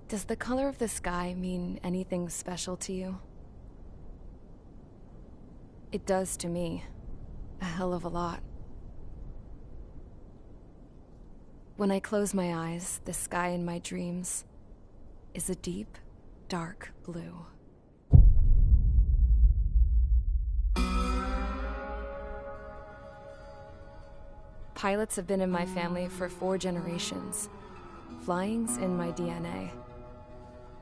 Does the color of the sky mean anything special to you? It does to me. A hell of a lot. When I close my eyes, the sky in my dreams is a deep, dark blue. Pilots have been in my family for 4 generations. Flying's in my DNA.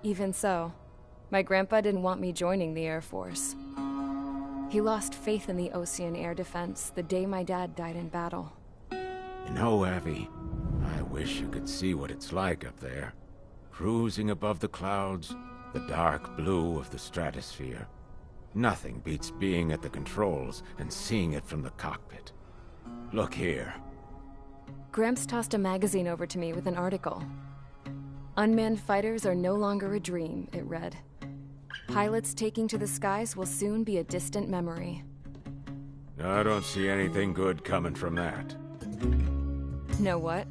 Even so, my grandpa didn't want me joining the Air Force. He lost faith in the Ocean Air Defense the day my dad died in battle. You know, Abby, I wish you could see what it's like up there. Cruising above the clouds, the dark blue of the stratosphere. Nothing beats being at the controls and seeing it from the cockpit. Look here. Gramps tossed a magazine over to me with an article. Unmanned fighters are no longer a dream, it read. Pilots taking to the skies will soon be a distant memory. I don't see anything good coming from that. Know what?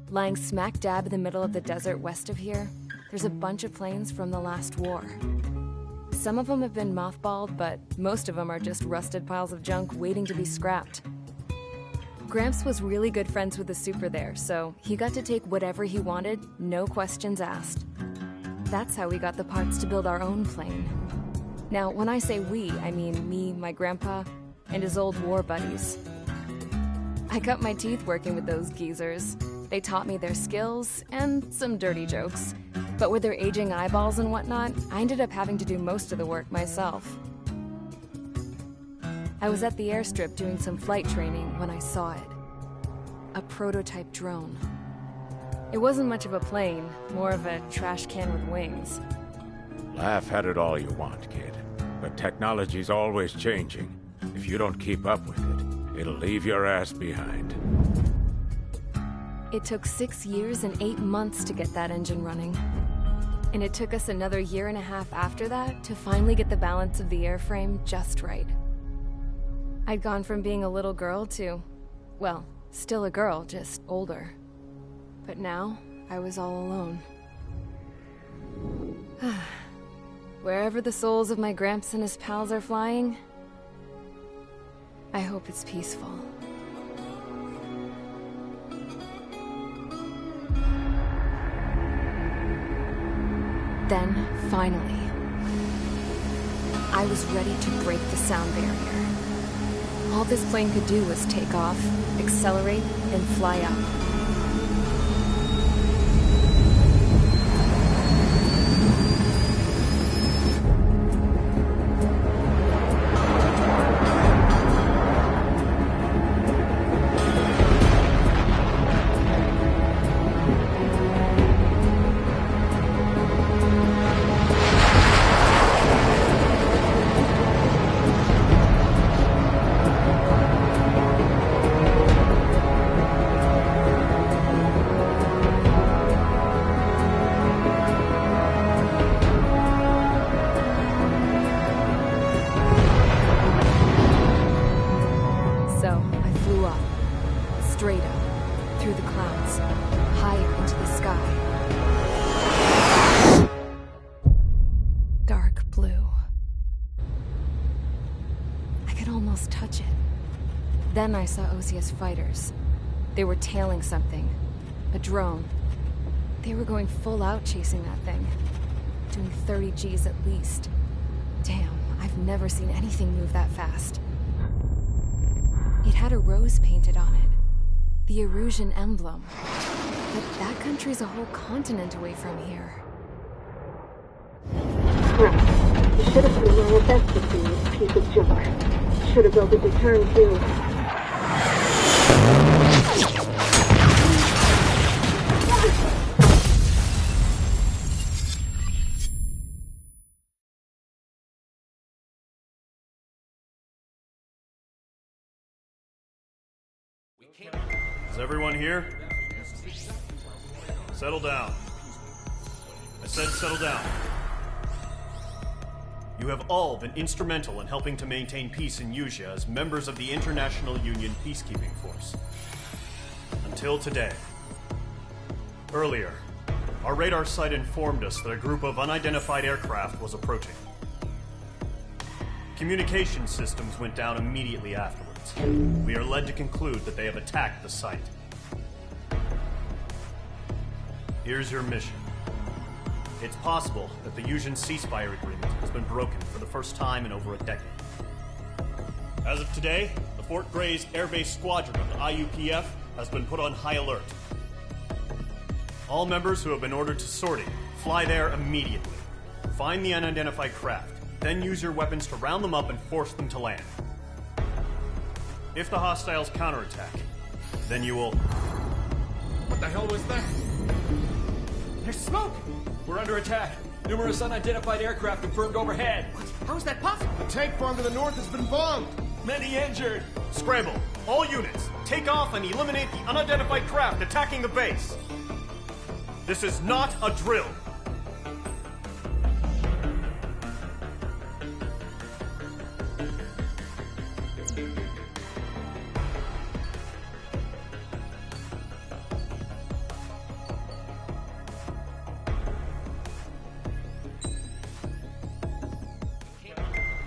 Lying smack dab in the middle of the desert west of here, there's a bunch of planes from the last war. Some of them have been mothballed, but most of them are just rusted piles of junk waiting to be scrapped. Gramps was really good friends with the super there, so he got to take whatever he wanted, no questions asked. That's how we got the parts to build our own plane. Now, when I say we, I mean me, my grandpa, and his old war buddies. I cut my teeth working with those geezers. They taught me their skills and some dirty jokes. But with their aging eyeballs and whatnot, I ended up having to do most of the work myself. I was at the airstrip doing some flight training when I saw it. A prototype drone. It wasn't much of a plane, more of a trash can with wings. Laugh at it all you want, kid. But technology's always changing. If you don't keep up with it, it'll leave your ass behind. It took 6 years and 8 months to get that engine running. And it took us another 1.5 years after that to finally get the balance of the airframe just right. I'd gone from being a little girl to, well, still a girl, just older. But now, I was all alone. Wherever the souls of my Gramps and his pals are flying, I hope it's peaceful. Then, finally, I was ready to break the sound barrier. All this plane could do was take off, accelerate, and fly up. Straight up, through the clouds, higher into the sky. Dark blue. I could almost touch it. Then I saw Osia's fighters. They were tailing something. A drone. They were going full out chasing that thing. Doing 30 Gs at least. Damn, I've never seen anything move that fast. It had a rose painted on it. The Erusian emblem. But that country's a whole continent away from here. Right. You should have been doing your best to see this piece of junk. Should have built a deterrent too. Is everyone here? Settle down. I said settle down. You have all been instrumental in helping to maintain peace in Usea as members of the International Union Peacekeeping Force. Until today. Earlier, our radar site informed us that a group of unidentified aircraft was approaching. Communication systems went down immediately afterwards. We are led to conclude that they have attacked the site. Here's your mission. It's possible that the Usian ceasefire agreement has been broken for the first time in over a decade. As of today, the Fort Gray's Air Base Squadron of the IUPF has been put on high alert. All members who have been ordered to sortie, fly there immediately. Find the unidentified craft, then use your weapons to round them up and force them to land. If the hostiles counterattack, then you will... What the hell was that? There's smoke! We're under attack. Numerous unidentified aircraft confirmed overhead. What? How is that possible? A tank farm to the north has been bombed! Many injured! Scramble! All units, take off and eliminate the unidentified craft attacking the base! This is not a drill!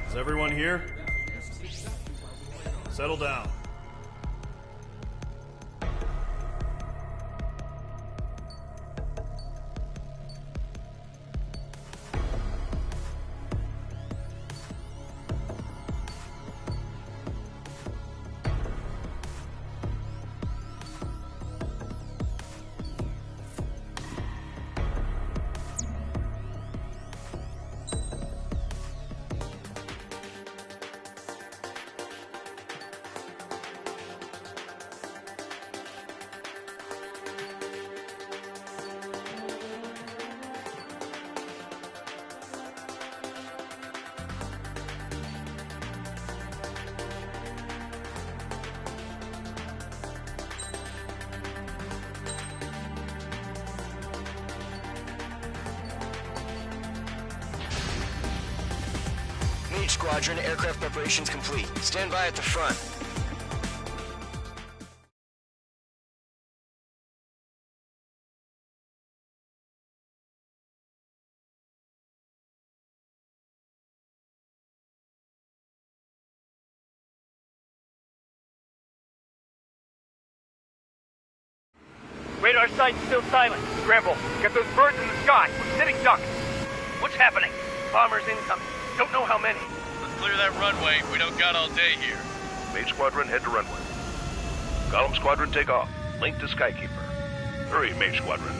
Is everyone here? Settle down. Mage Squadron, aircraft preparations complete. Stand by at the front. Radar sight's still silent. Scramble. Get those birds in the sky. We're sitting ducks. What's happening? Bombers incoming. Don't know how many. Let's clear that runway. We don't got all day here. Mage Squadron, head to runway. Column Squadron, take off. Link to Skykeeper. Hurry, Mage Squadron.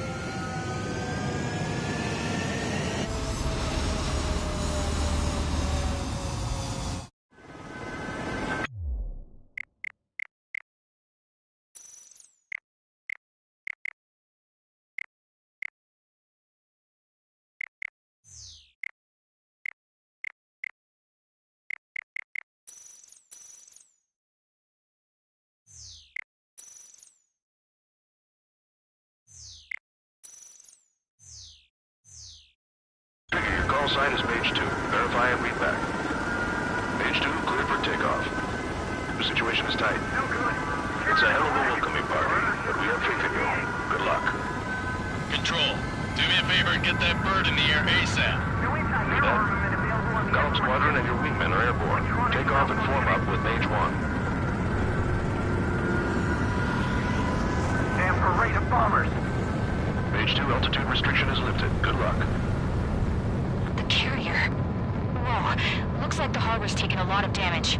Your call sign is Page 2. Verify and read back. Page 2, clear for takeoff. The situation is tight. No good. It's a hell of a welcoming party, but we have faith in you. Good luck. Control, do me a favor and get that bird in the air ASAP. Read that? Column Squadron and your wingmen are airborne. Take off and form up with Mage 1. Damn parade of bombers. Page 2, altitude restriction is lifted. Good luck. The carrier. Whoa, looks like the harbor's taken a lot of damage.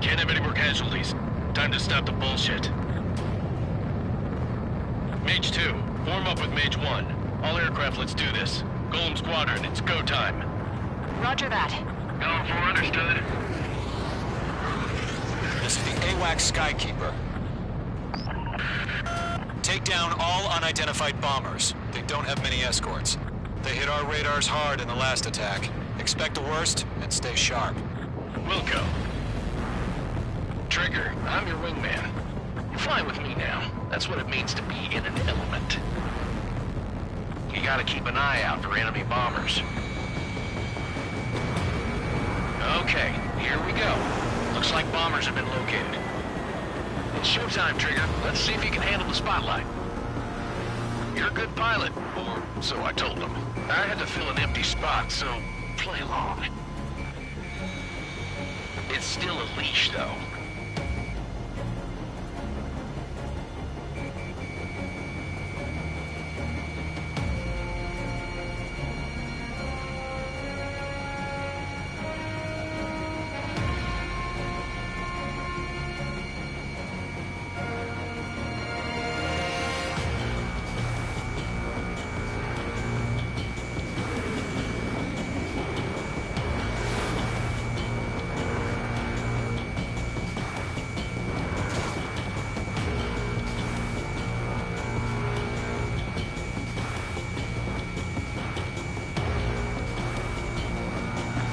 Can't have any more casualties. Time to stop the bullshit. Mage 2, form up with Mage 1. All aircraft, let's do this. Golem Squadron, it's go time. Roger that. Going for understood. This is the AWAC Skykeeper. Take down all unidentified bombers. They don't have many escorts. They hit our radars hard in the last attack. Expect the worst and stay sharp. Wilco. Trigger, I'm your wingman. You're flying with me now. That's what it means to be in an element. You gotta keep an eye out for enemy bombers. Okay, here we go. Looks like bombers have been located. It's showtime, Trigger. Let's see if you can handle the spotlight. You're a good pilot, or so I told them. I had to fill an empty spot, so play along. It's still a leash, though.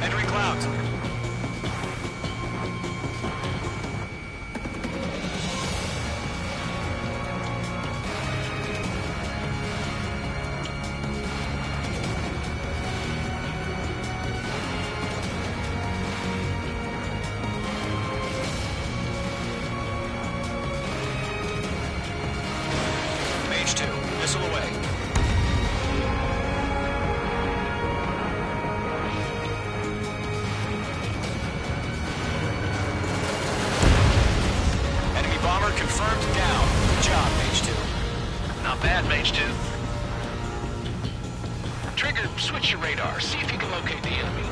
Entering clouds. Mage 2, missile away. Confirmed down. Good job, Mage 2. Not bad, Mage 2. Trigger, switch your radar. See if you can locate the enemy.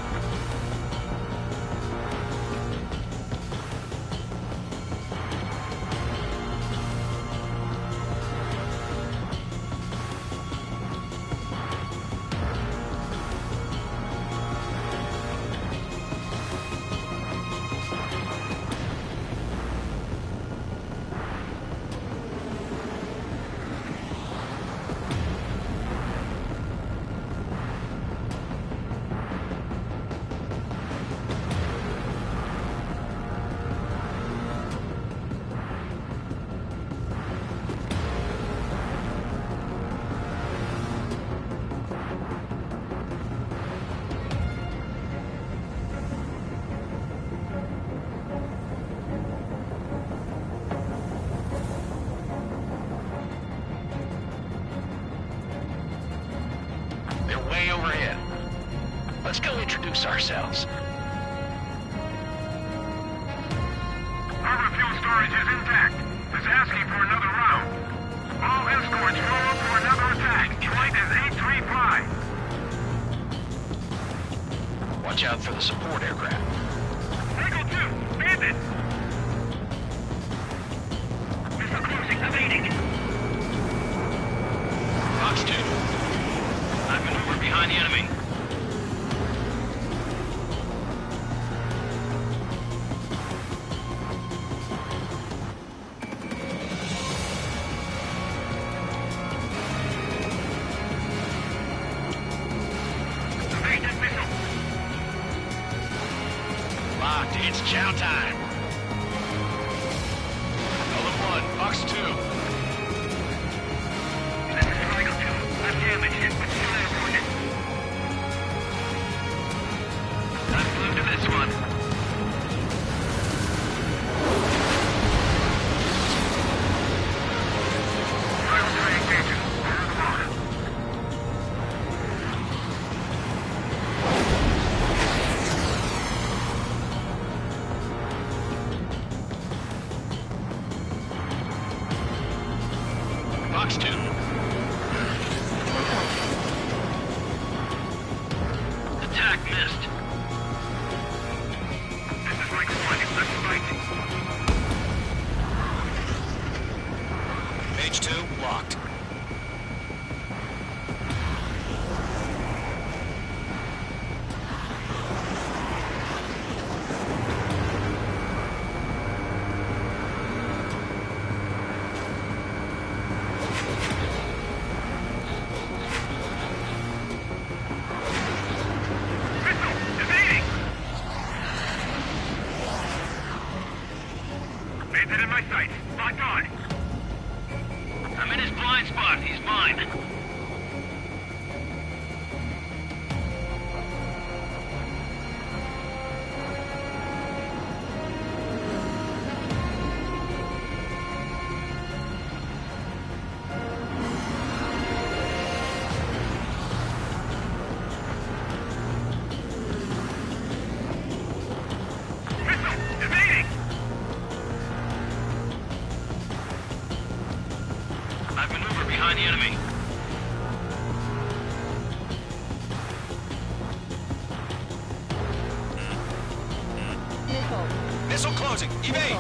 Let's go introduce ourselves. Harbor fuel storage is intact. Is asking for another round. All escorts roll up for another attack. Flight is 835. Watch out for the support aircraft. Eagle 2, bandit! Missile closing, evading. Fox 2. I've maneuvered behind the enemy. Evade that missile. Locked. It's chow time. Color 1, Fox 2. This is Eagle 2. I'm damaged, but still airborne. I'm glued to this one. Final training engine. On the mark. Fox 2. Attack missed. This is Eagle 1. Let's fight. Page 2, locked. Missile! Evading! Bandit in my sights. Locked on. I'm in his blind spot. He's mine. Missile! Evading! I've maneuvered behind the enemy. Missile. Missile closing. Evade.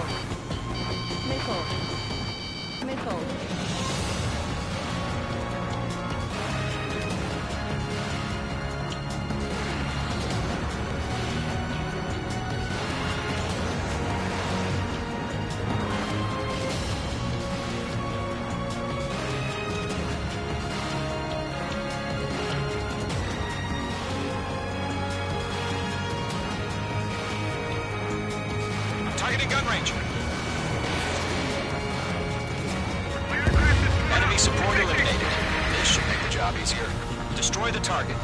Missile. Missile. Targeting gun range. Enemy support eliminated. This should make the job easier. Destroy the target.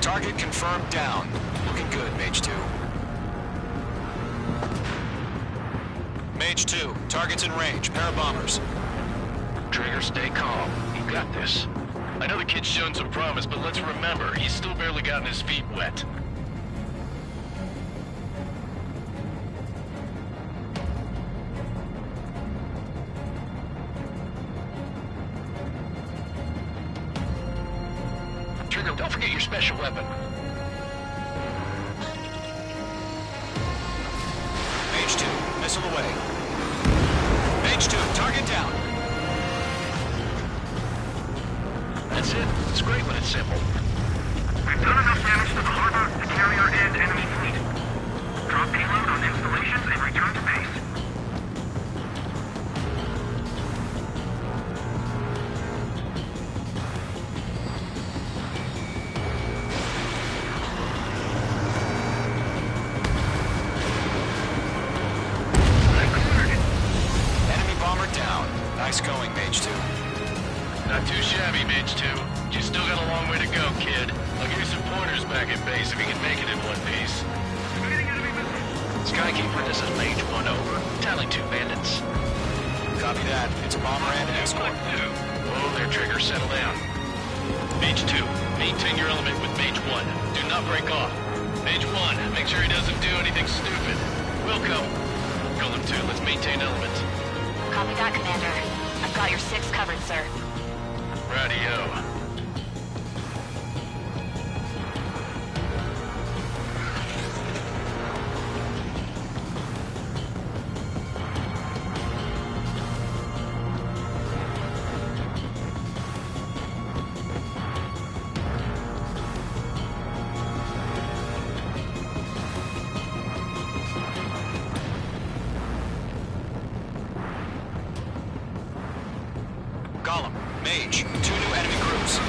Target confirmed down. Looking good, Mage 2. Mage 2, target's in range. Parabombers. Trigger, stay calm. You got this. I know the kid's shown some promise, but let's remember, he's still barely gotten his feet wet. Trigger, don't forget your special weapon. Mage 2, missile away. Mage 2, target down. That's it. It's great when it's simple. We've done enough damage to the harbor, the carrier, and enemy fleet. Drop payload on installations and return to base. Nice going, Mage 2. Not too shabby, Mage 2. You still got a long way to go, kid. I'll give you some pointers back at base if you can make it in one piece. Skykeeper, this is Mage 1 over. Tally 2 bandits. Copy that. It's a bomber and an escort. Whoa there, Trigger. Settle down. Mage 2, maintain your element with Mage 1. Do not break off. Mage 1, make sure he doesn't do anything stupid. Wilco. Golem 2, let's maintain element. Copy that, Commander. I've got your 6 covered, sir. Radio. Golem, Mage, 2 new enemy groups.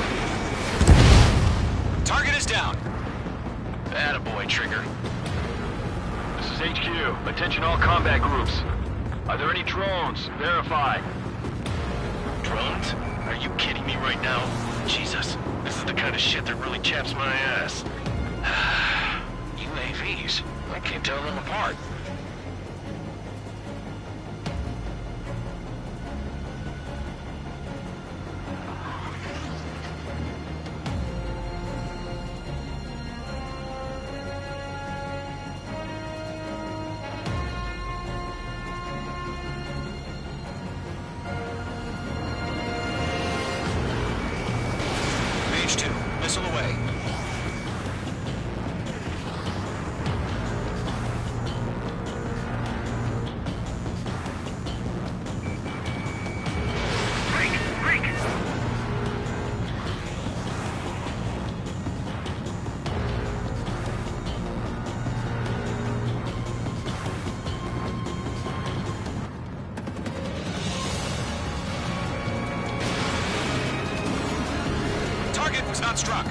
Target is down. Attaboy, Trigger. This is HQ. Attention all combat groups. Are there any drones? Verify. Drones? Are you kidding me right now? Jesus, this is the kind of shit that really chaps my ass. UAVs? I can't tell them apart. Mage 2, missile away. Target was not struck.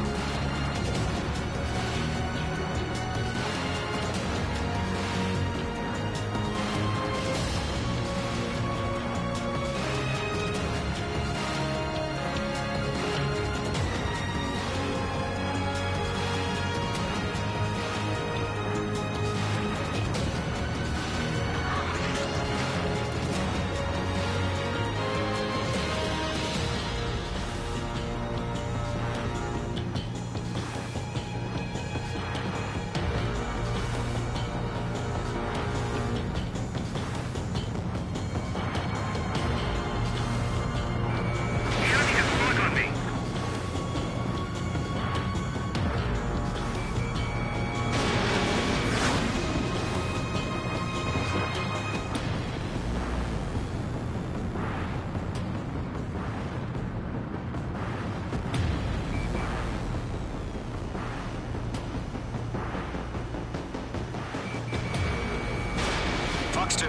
Fox 2.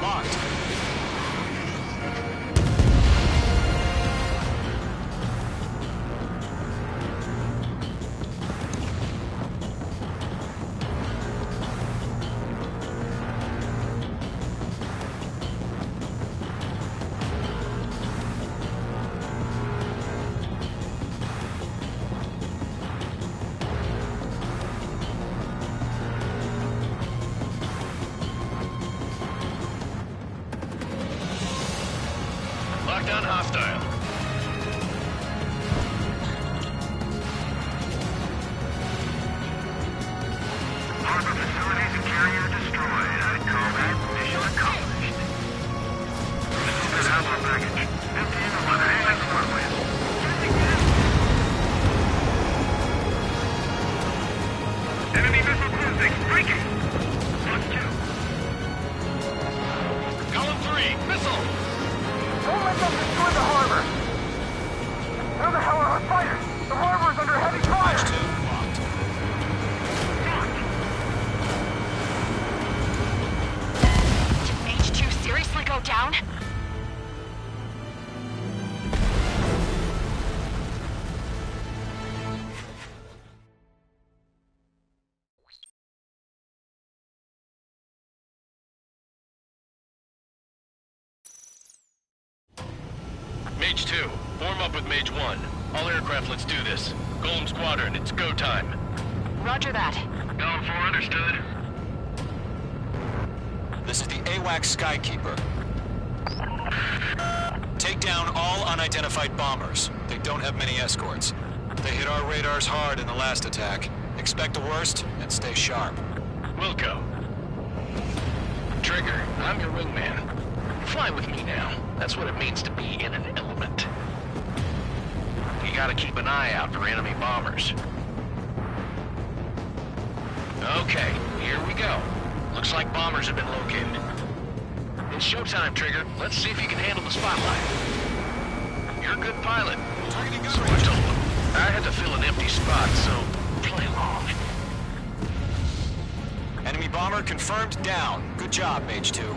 Locked. Lockdown hostile. Harbor facilities and carrier destroyed. I'd call that mission accomplished. This is our package. Empty in the weather. missile! Don't let them destroy the harbor! Where the hell are our fighters? The harbor's under heavy fire! Did Mage 2 seriously go down? Mage 2, form up with Mage 1. All aircraft, let's do this. Golem Squadron, it's go time. Roger that. Going for understood. This is the AWAC Skykeeper. Take down all unidentified bombers. They don't have many escorts. They hit our radars hard in the last attack. Expect the worst and stay sharp. Wilco. Trigger, I'm your wingman. Fly with me now. That's what it means to be in an element. You gotta keep an eye out for enemy bombers. Okay, here we go. Looks like bombers have been located. It's showtime, Trigger. Let's see if you can handle the spotlight. You're a good pilot. So I told them. I had to fill an empty spot, so play along. Enemy bomber confirmed down. Good job, Mage 2.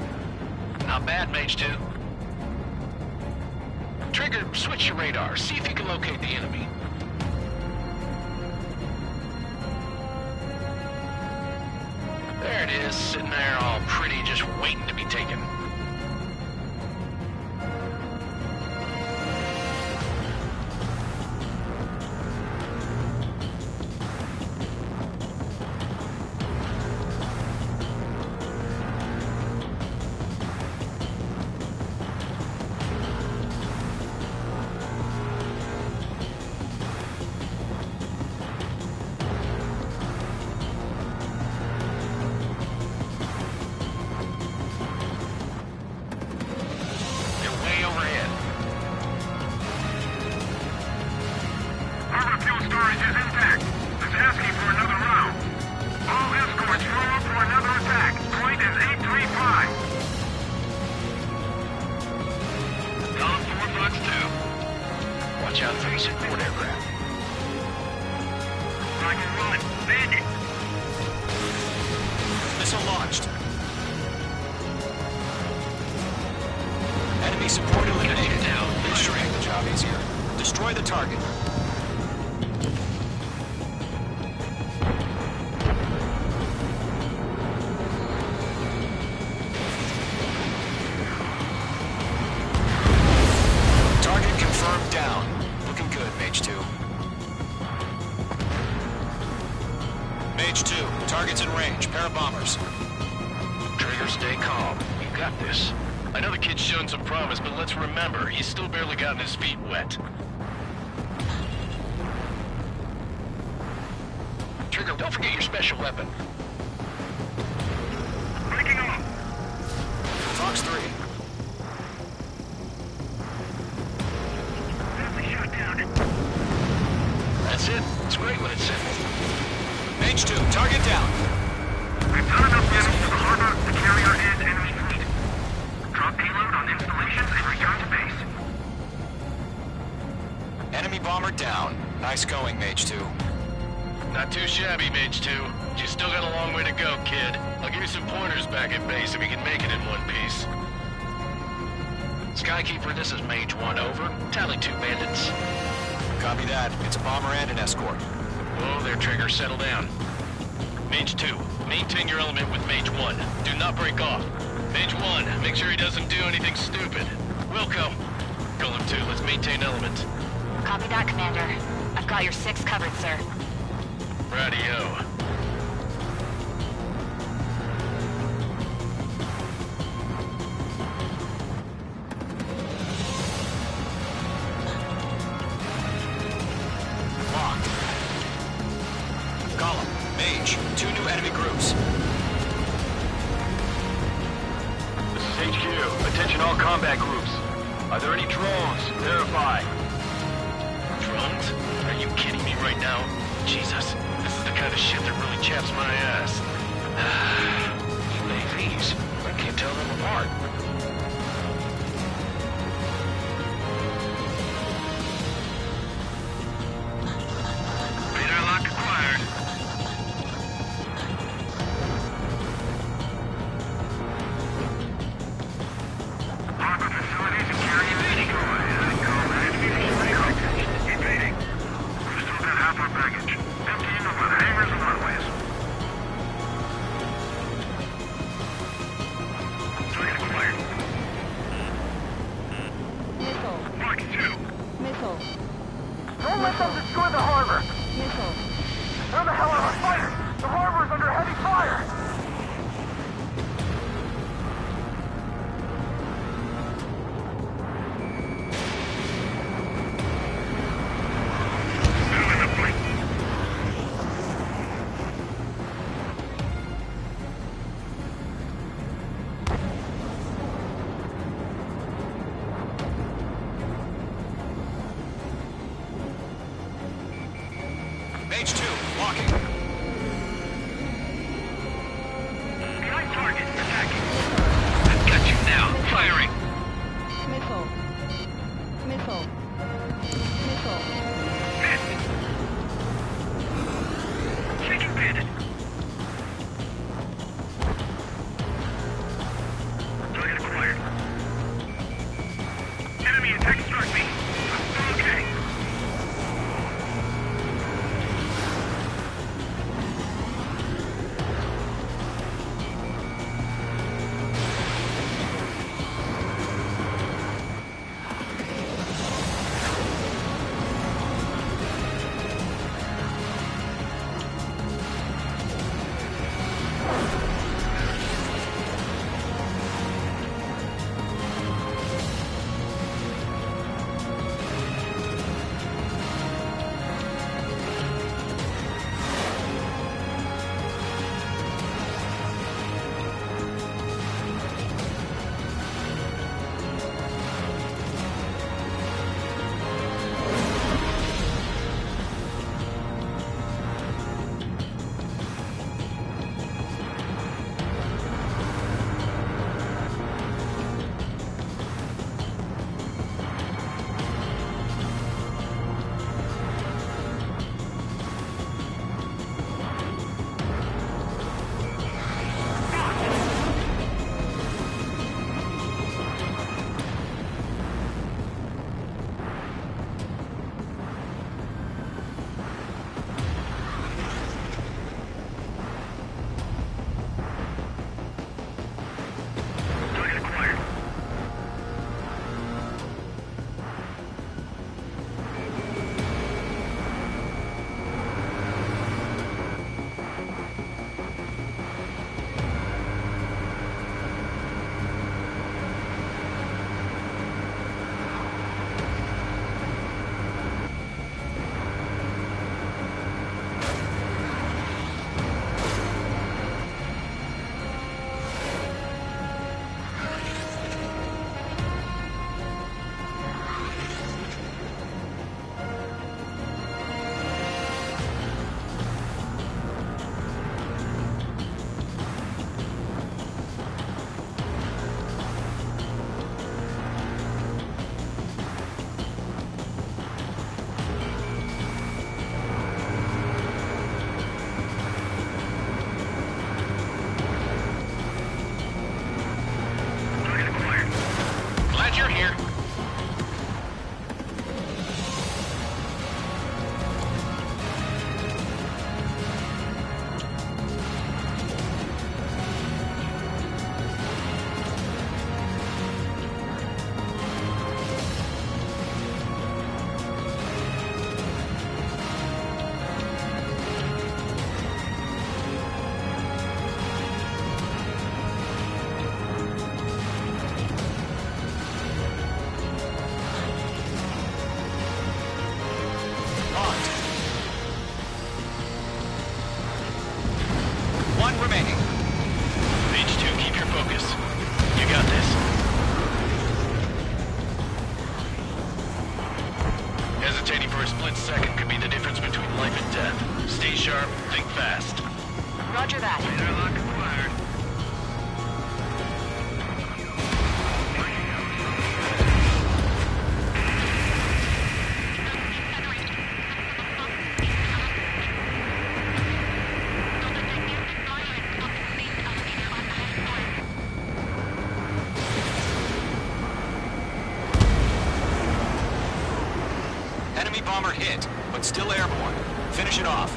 Not bad, Mage 2. Trigger, switch your radar. See if you can locate the enemy. There it is, sitting there all pretty, just waiting to be taken. Watch out for these support aircraft. Roger, run. Bandit. Missile launched. Enemy support eliminated. This should make the job easier. Destroy the target. Target confirmed down. Looking good, Mage 2. Mage 2, target's in range. Pair of bombers. Trigger, stay calm. You got this. I know the kid's shown some promise, but let's remember, he's still barely gotten his feet wet. Trigger, don't forget your special weapon. Breaking off. Fox 3. Shot down. That's it. It's great when it's simple. Mage 2, target down. We've done enough damage to the harbor, the carrier, and enemy fleet. Drop payload on installations and return to base. Enemy bomber down. Nice going, Mage 2. Not too shabby, Mage 2. You still got a long way to go, kid. I'll give you some pointers back at base if you can make it in one piece. Skykeeper, this is Mage 1, over. Tally 2 bandits. Copy that. It's a bomber and an escort. Whoa there, Trigger. Settle down. Mage 2, maintain your element with Mage 1. Do not break off. Mage 1, make sure he doesn't do anything stupid. Wilco. Golem 2, let's maintain element. Copy that, Commander. I've got your 6 covered, sir. Radio. Locked. Golem, Mage, 2 new enemy groups. This is HQ. Attention all combat groups. Are there any drones? Verify. Drones? Are you kidding me right now? Jesus, this is the kind of shit that really chaps my ass. UAVs? I can't tell them apart. firing! Missile. Missile. Missile. Taking bandit! Target acquired. Enemy attack struck me. I'm okay. Roger that. Airlock acquired. Enemy bomber hit, but still airborne. Finish it off.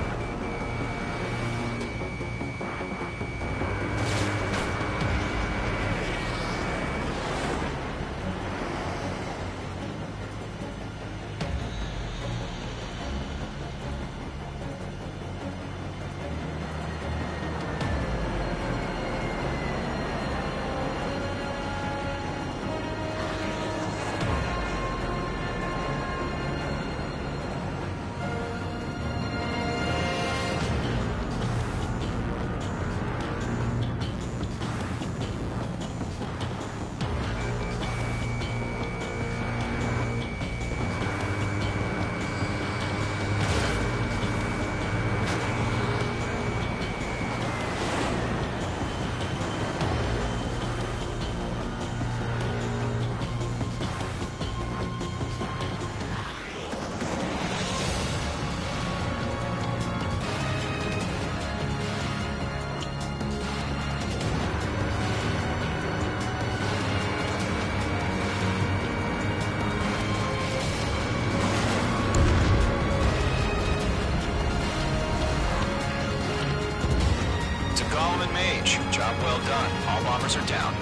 bombers are down.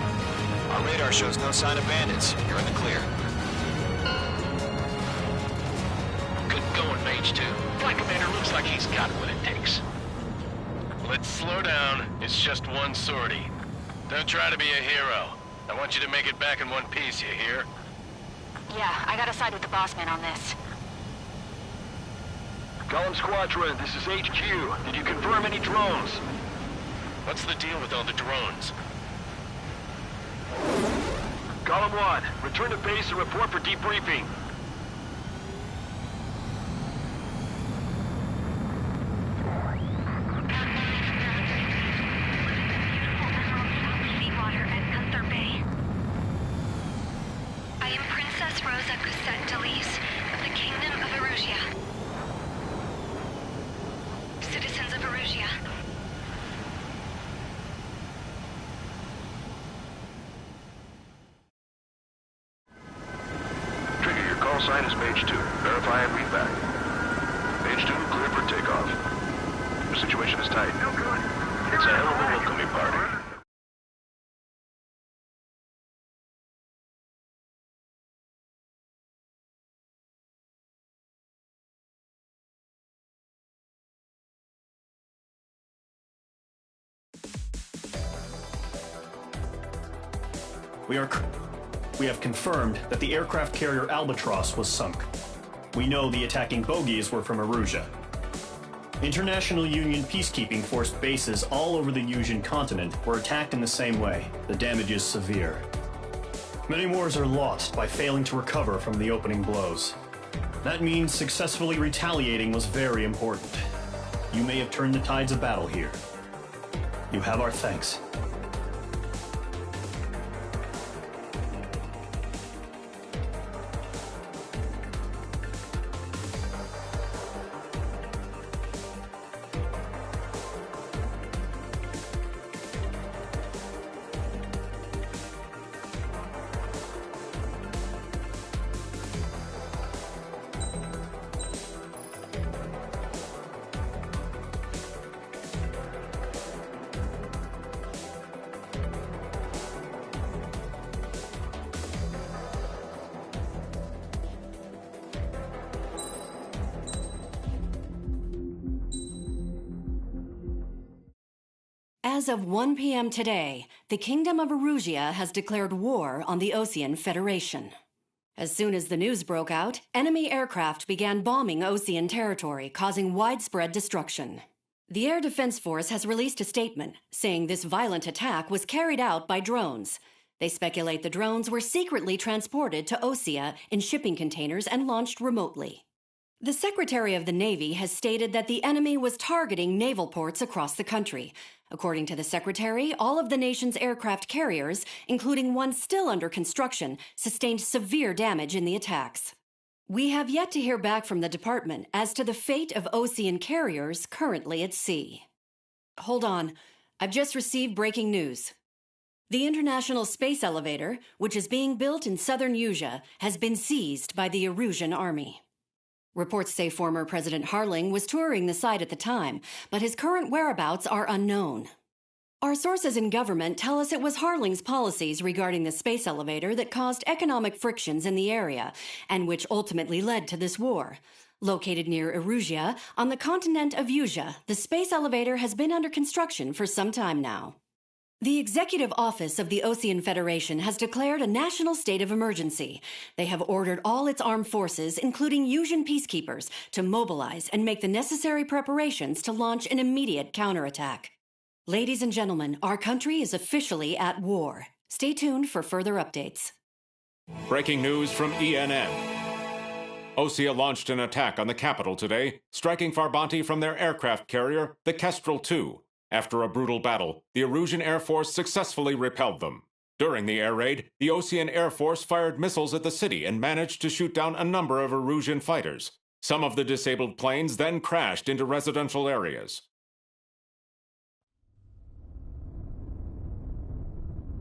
Our radar shows no sign of bandits. You're in the clear. Good going, Mage 2. Flight Commander looks like he's got what it takes. Let's slow down. It's just one sortie. Don't try to be a hero. I want you to make it back in one piece, you hear? Yeah, I gotta side with the boss man on this. Column Squadron, this is HQ. Did you confirm any drones? What's the deal with all the drones? Column 1, return to base and report for debriefing. Seawater at Gunther Bay. I am Princess Rosa Cosette Delise of the Kingdom of Erusia. Citizens of Erusia. Trigger, your call sign is Mage 2. Verify and read back. Mage 2, clear for takeoff. The situation is tight. No good. It's a hell of a welcoming party. We have confirmed that the aircraft carrier Albatross was sunk. We know the attacking bogies were from Erusia. International Union peacekeeping force bases all over the Yusian continent were attacked in the same way. The damage is severe. Many wars are lost by failing to recover from the opening blows. That means successfully retaliating was very important. You may have turned the tides of battle here. You have our thanks. As of 1 p.m. today, the Kingdom of Erusia has declared war on the Osean Federation. As soon as the news broke out, enemy aircraft began bombing Osean territory, causing widespread destruction. The Air Defense Force has released a statement saying this violent attack was carried out by drones. They speculate the drones were secretly transported to Osea in shipping containers and launched remotely. The Secretary of the Navy has stated that the enemy was targeting naval ports across the country. According to the Secretary, all of the nation's aircraft carriers, including one still under construction, sustained severe damage in the attacks. We have yet to hear back from the department as to the fate of Osean carriers currently at sea. Hold on. I've just received breaking news. The International Space Elevator, which is being built in southern Yusia, has been seized by the Erusian army. Reports say former President Harling was touring the site at the time, but his current whereabouts are unknown. Our sources in government tell us it was Harling's policies regarding the space elevator that caused economic frictions in the area, and which ultimately led to this war. Located near Erusia, on the continent of Yusia, the space elevator has been under construction for some time now. The Executive Office of the Osean Federation has declared a national state of emergency. They have ordered all its armed forces, including Yusian peacekeepers, to mobilize and make the necessary preparations to launch an immediate counterattack. Ladies and gentlemen, our country is officially at war. Stay tuned for further updates. Breaking news from ENN. Osea launched an attack on the capital today, striking Farbanti from their aircraft carrier, the Kestrel II. After a brutal battle, the Erusian Air Force successfully repelled them. During the air raid, the Osean Air Force fired missiles at the city and managed to shoot down a number of Erusian fighters. Some of the disabled planes then crashed into residential areas.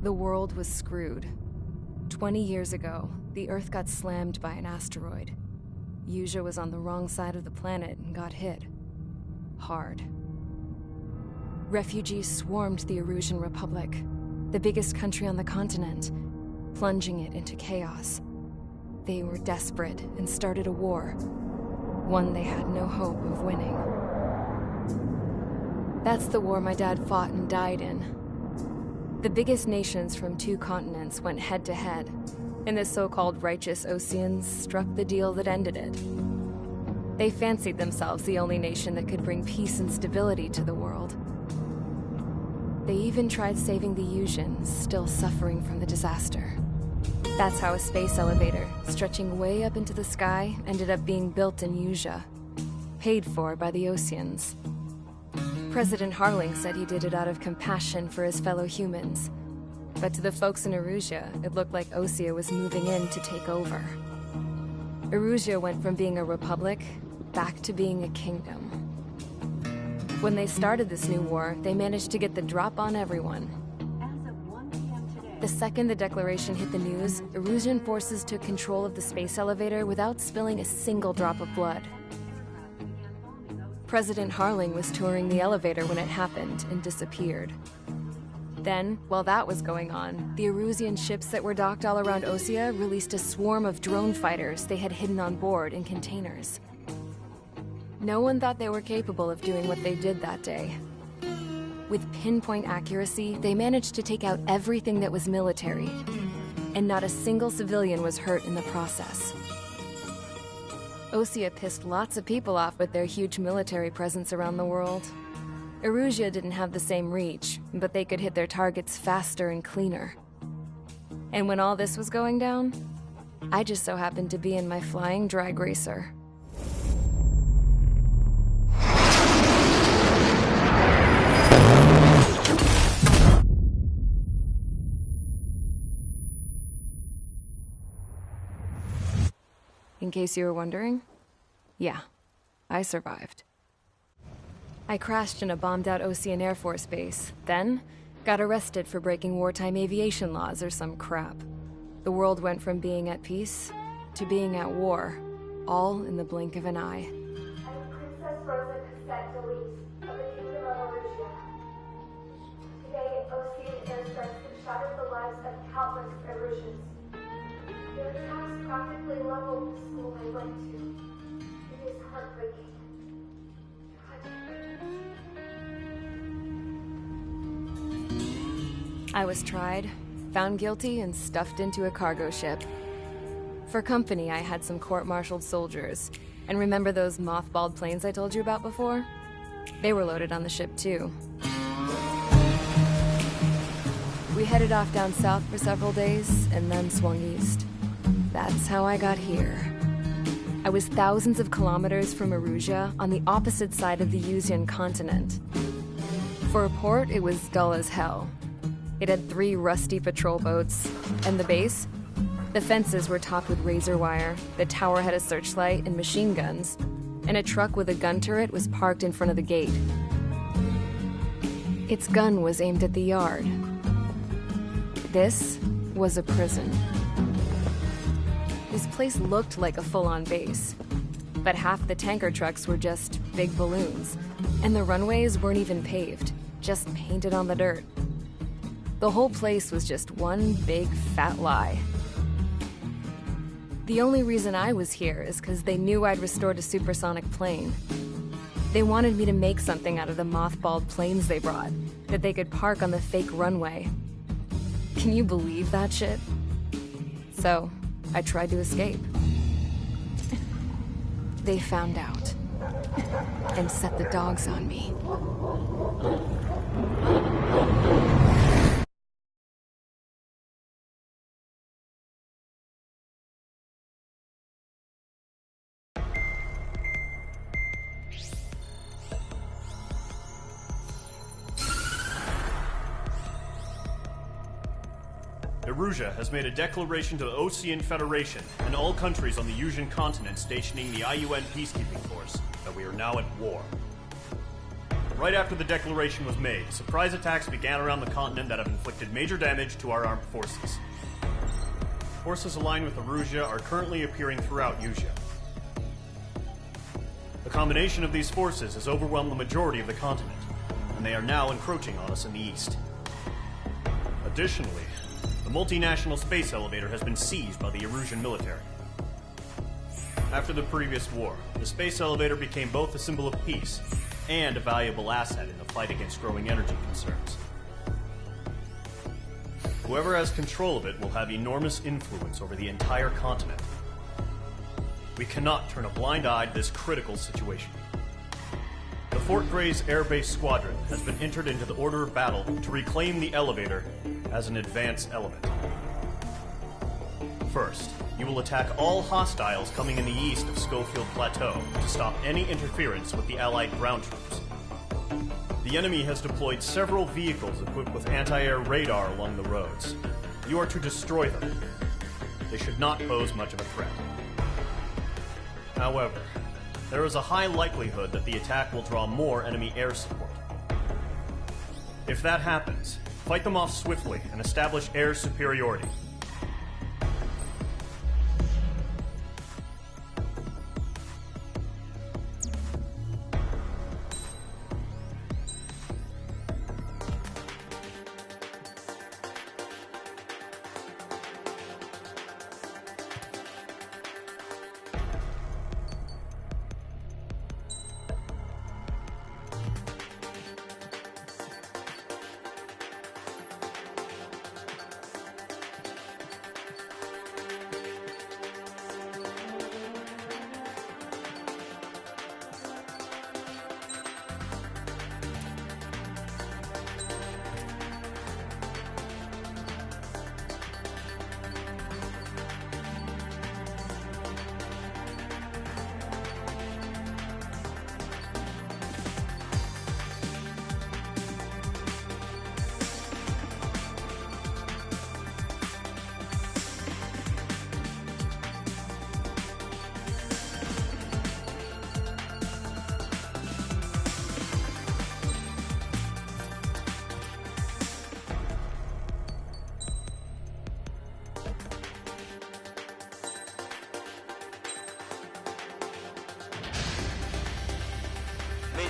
The world was screwed. 20 years ago, the Earth got slammed by an asteroid. Yusia was on the wrong side of the planet and got hit. Hard. Refugees swarmed the Erusian Republic. the biggest country on the continent, plunging it into chaos. They were desperate and started a war, one they had no hope of winning. That's the war my dad fought and died in. The biggest nations from 2 continents went head-to-head, and the so-called righteous Oseans struck the deal that ended it. They fancied themselves the only nation that could bring peace and stability to the world. They even tried saving the Usians, still suffering from the disaster. That's how a space elevator, stretching way up into the sky, ended up being built in Usea, paid for by the Oseans. President Harling said he did it out of compassion for his fellow humans. But to the folks in Erusea, it looked like Osea was moving in to take over. Erusea went from being a republic back to being a kingdom. When they started this new war, they managed to get the drop on everyone. The second the declaration hit the news, Erusian forces took control of the space elevator without spilling a single drop of blood. President Harling was touring the elevator when it happened and disappeared. Then, while that was going on, the Erusian ships that were docked all around Osea released a swarm of drone fighters they had hidden on board in containers. No one thought they were capable of doing what they did that day. With pinpoint accuracy, they managed to take out everything that was military, and not a single civilian was hurt in the process. Osea pissed lots of people off with their huge military presence around the world. Erusea didn't have the same reach, but they could hit their targets faster and cleaner. And when all this was going down, I just so happened to be in my flying drag racer. In case you were wondering, yeah, I survived. I crashed in a bombed-out Osean Air Force base, then got arrested for breaking wartime aviation laws or some crap. The world went from being at peace to being at war, all in the blink of an eye. Princess Rosa Cassette Delete of the Kingdom of Erusea. Today, Osean airstrikes have shattered the lives of countless Erusians. Their attacks practically leveled the school I went to. It is heartbreaking. I was tried, found guilty, and stuffed into a cargo ship. For company, I had some court-martialed soldiers. And remember those mothballed planes I told you about before? They were loaded on the ship, too. We headed off down south for several days, and then swung east. That's how I got here. I was thousands of kilometers from Erusea, on the opposite side of the Usian continent. For a port, it was dull as hell. It had 3 rusty patrol boats, and the base? The fences were topped with razor wire, the tower had a searchlight and machine guns, and a truck with a gun turret was parked in front of the gate. Its gun was aimed at the yard. This was a prison. This place looked like a full-on base, but half the tanker trucks were just big balloons, and the runways weren't even paved, just painted on the dirt. The whole place was just one big fat lie. The only reason I was here is because they knew I'd restored a supersonic plane. They wanted me to make something out of the mothballed planes they brought, that they could park on the fake runway. Can you believe that shit? So, I tried to escape. They found out, and set the dogs on me. Erusea has made a declaration to the Osean Federation and all countries on the Usian continent stationing the IUN peacekeeping force that we are now at war. Right after the declaration was made, surprise attacks began around the continent that have inflicted major damage to our armed forces. Forces aligned with Erusea are currently appearing throughout Usea. The combination of these forces has overwhelmed the majority of the continent, and they are now encroaching on us in the east. A Additionally, the multinational space elevator has been seized by the Erusian military. After the previous war, the space elevator became both a symbol of peace and a valuable asset in the fight against growing energy concerns. Whoever has control of it will have enormous influence over the entire continent. We cannot turn a blind eye to this critical situation. The Fort Gray's Air Base Squadron has been entered into the order of battle to reclaim the elevator as an advance element. First, you will attack all hostiles coming in the east of Schofield Plateau to stop any interference with the Allied ground troops. The enemy has deployed several vehicles equipped with anti-air radar along the roads. You are to destroy them. They should not pose much of a threat. However, there is a high likelihood that the attack will draw more enemy air support. If that happens, fight them off swiftly and establish air superiority.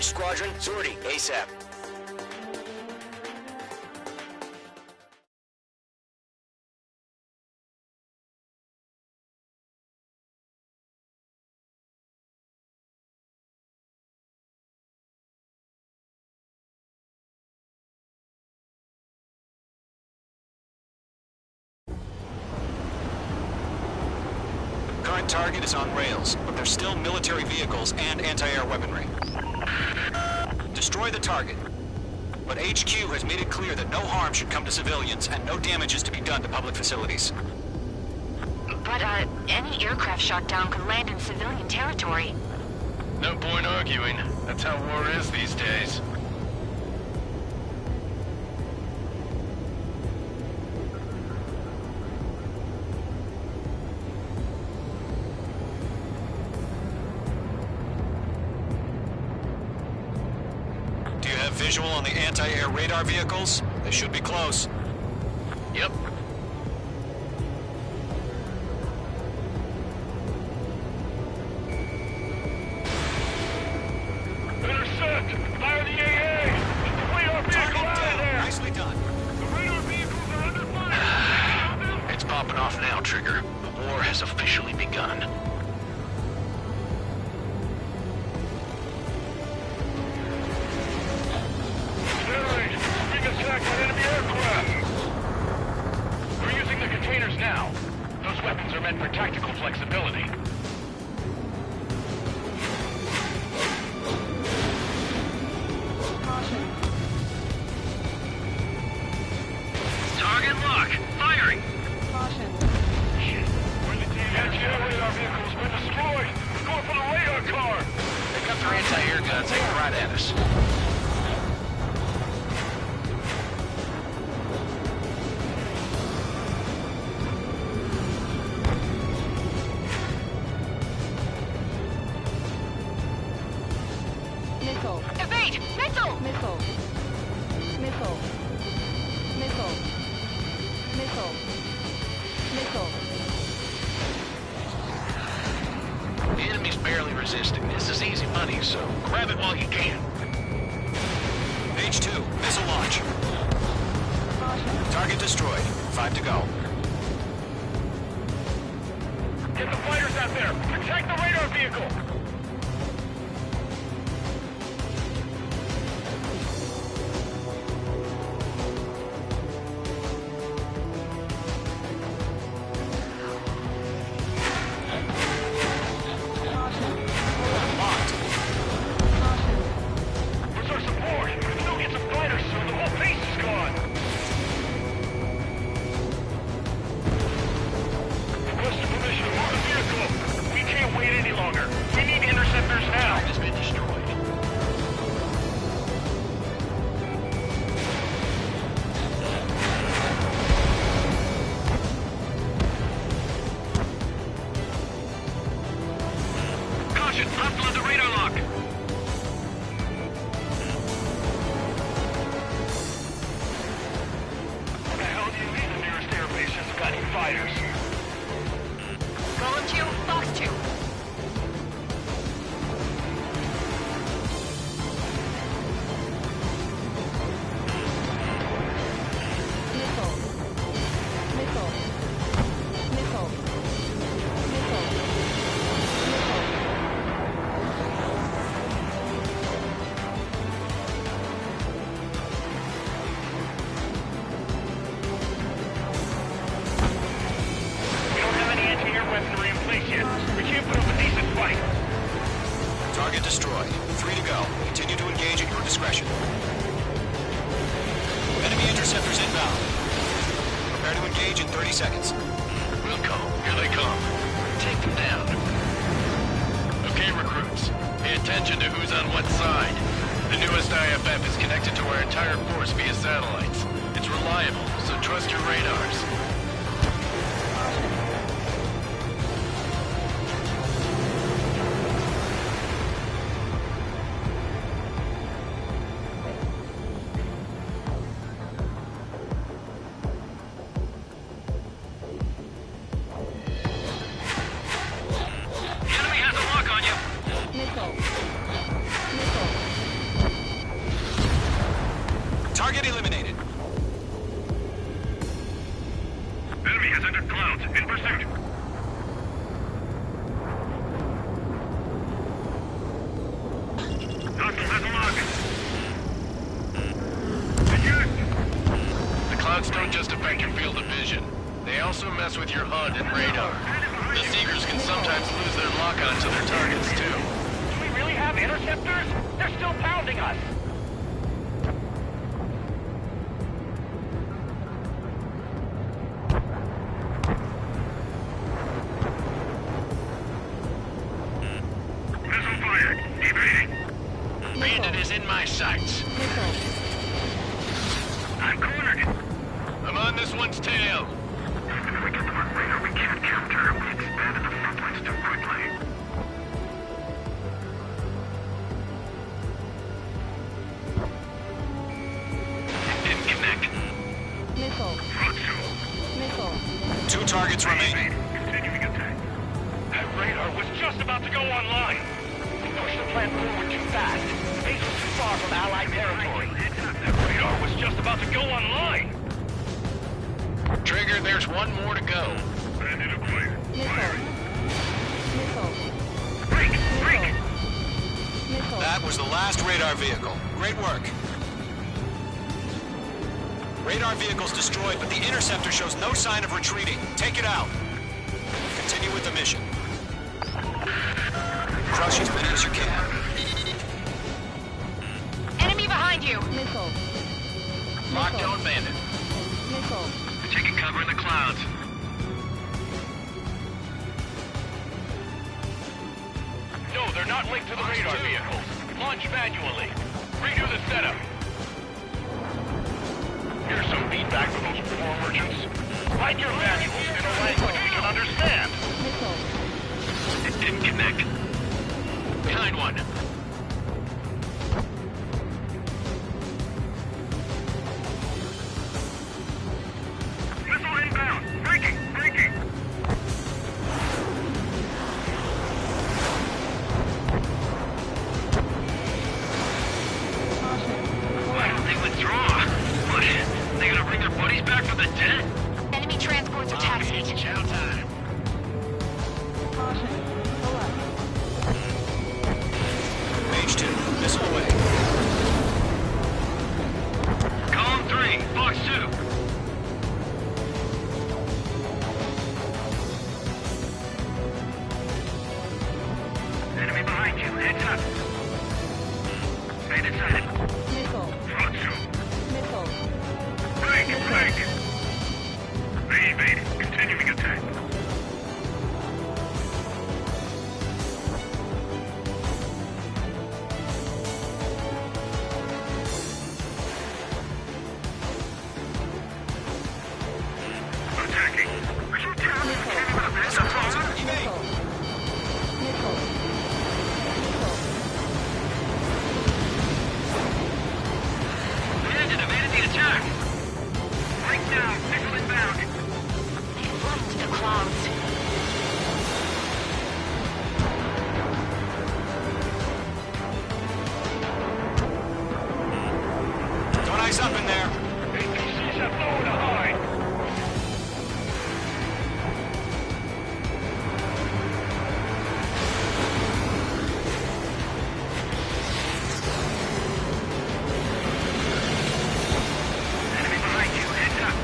Squadron, sortie, ASAP. Current target is on rails, but there's still military vehicles and anti-air weaponry. Destroy the target. But HQ has made it clear that no harm should come to civilians and no damage is to be done to public facilities. But, any aircraft shot down could land in civilian territory. No point arguing. That's how war is these days. Visual on the anti-air radar vehicles? They should be close. Yep. Intercept! Fire the AA! Complete our vehicle out of there! Nicely done. The radar vehicles are under fire! It's popping off now, Trigger. The war has officially begun. Enemy aircraft! We're using the containers now. Those weapons are meant for tactical flexibility. Target lock. Firing. Caution. Where's the team? Anti-air radar vehicle's been destroyed. We're going for the radar car. They got their anti-air guns aimed right at us. Missile. Evade! Missile! Missile. Missile. Missile. Missile. Missile. The enemy's barely resisting. This is easy money, so grab it while you can. H2, missile launch. Caution. Target destroyed. 5 to go. Get the fighters out there! Protect the radar vehicle! Target destroyed. 3 to go. Continue to engage at your discretion. Enemy interceptors inbound. Prepare to engage in 30 seconds. We'll go. Here they come. Take them down. Okay, recruits. Pay attention to who's on what side. The newest IFF is connected to our entire force via satellites. It's reliable, so trust your radars. Target eliminated. Enemy has entered clouds. In pursuit. Hostile has a lock. The clouds don't just affect your field of vision. They also mess with your HUD and radar. The Seekers can sometimes lose their lock-on to their targets, too. Do we really have interceptors? They're still pounding us. Bandit is in my sights. I'm cornered. I'm on this one's tail. If we get them on radar, we can't counter. We expanded the front lines too quickly. Didn't connect. Missile. 2 targets remain. Continuing attack. That radar was just about to go online. We pushed the plan forward too fast. Base was too far from Allied territory. That radar was just about to go online. Trigger, there's one more to go. Bandit acquired. Missile. Break! Break! Missile. That was the last radar vehicle. Great work. Radar vehicle's destroyed, but the interceptor shows no sign of retreating. Take it out. Continue with the mission. Crush as many as you can. Enemy behind you! Missile. Lockdown bandit. Missile. Taking cover in the clouds. No, they're not linked to the radar vehicles. Launch manually. Redo the setup. Here's some feedback from those poor merchants. Write your manuals in a language we can understand. Missile. It didn't connect. Behind one. Missile inbound. Breaking! Breaking! They withdraw. What? They gonna bring their buddies back from bombs. Don't ice up in there. APCs have nowhere to hide. Enemy behind you. Heads up.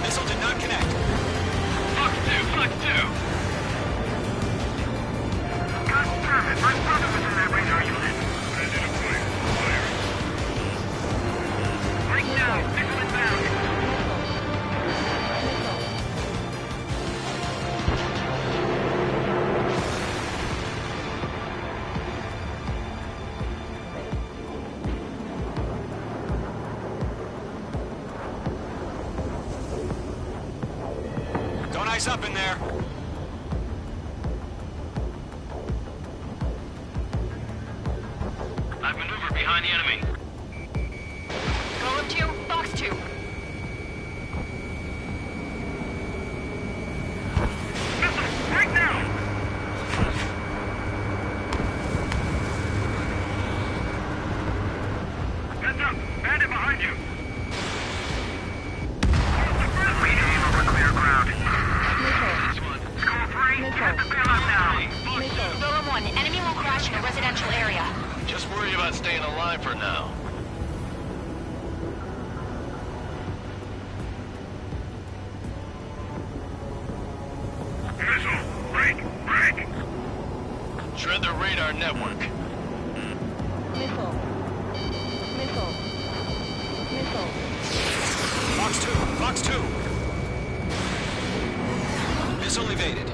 Missile did not connect. Fox 2, Fox 2. Confirm it. My brother was in that radar unit. Identify. Fire. Right now. Missile inbound. Don't ice up in there. I've maneuvered behind the enemy. Golem 2, Fox 2. Missile! Right now! Heads up! Bandit behind you! We aim over clear ground. Score 3, get the bailout now! Golem 1, enemy will crash in a residential area. Just worry about staying alive for now. Missile! Break! Break! Shred the radar network. Missile. Missile. Missile. Fox 2. Fox 2. Missile evaded.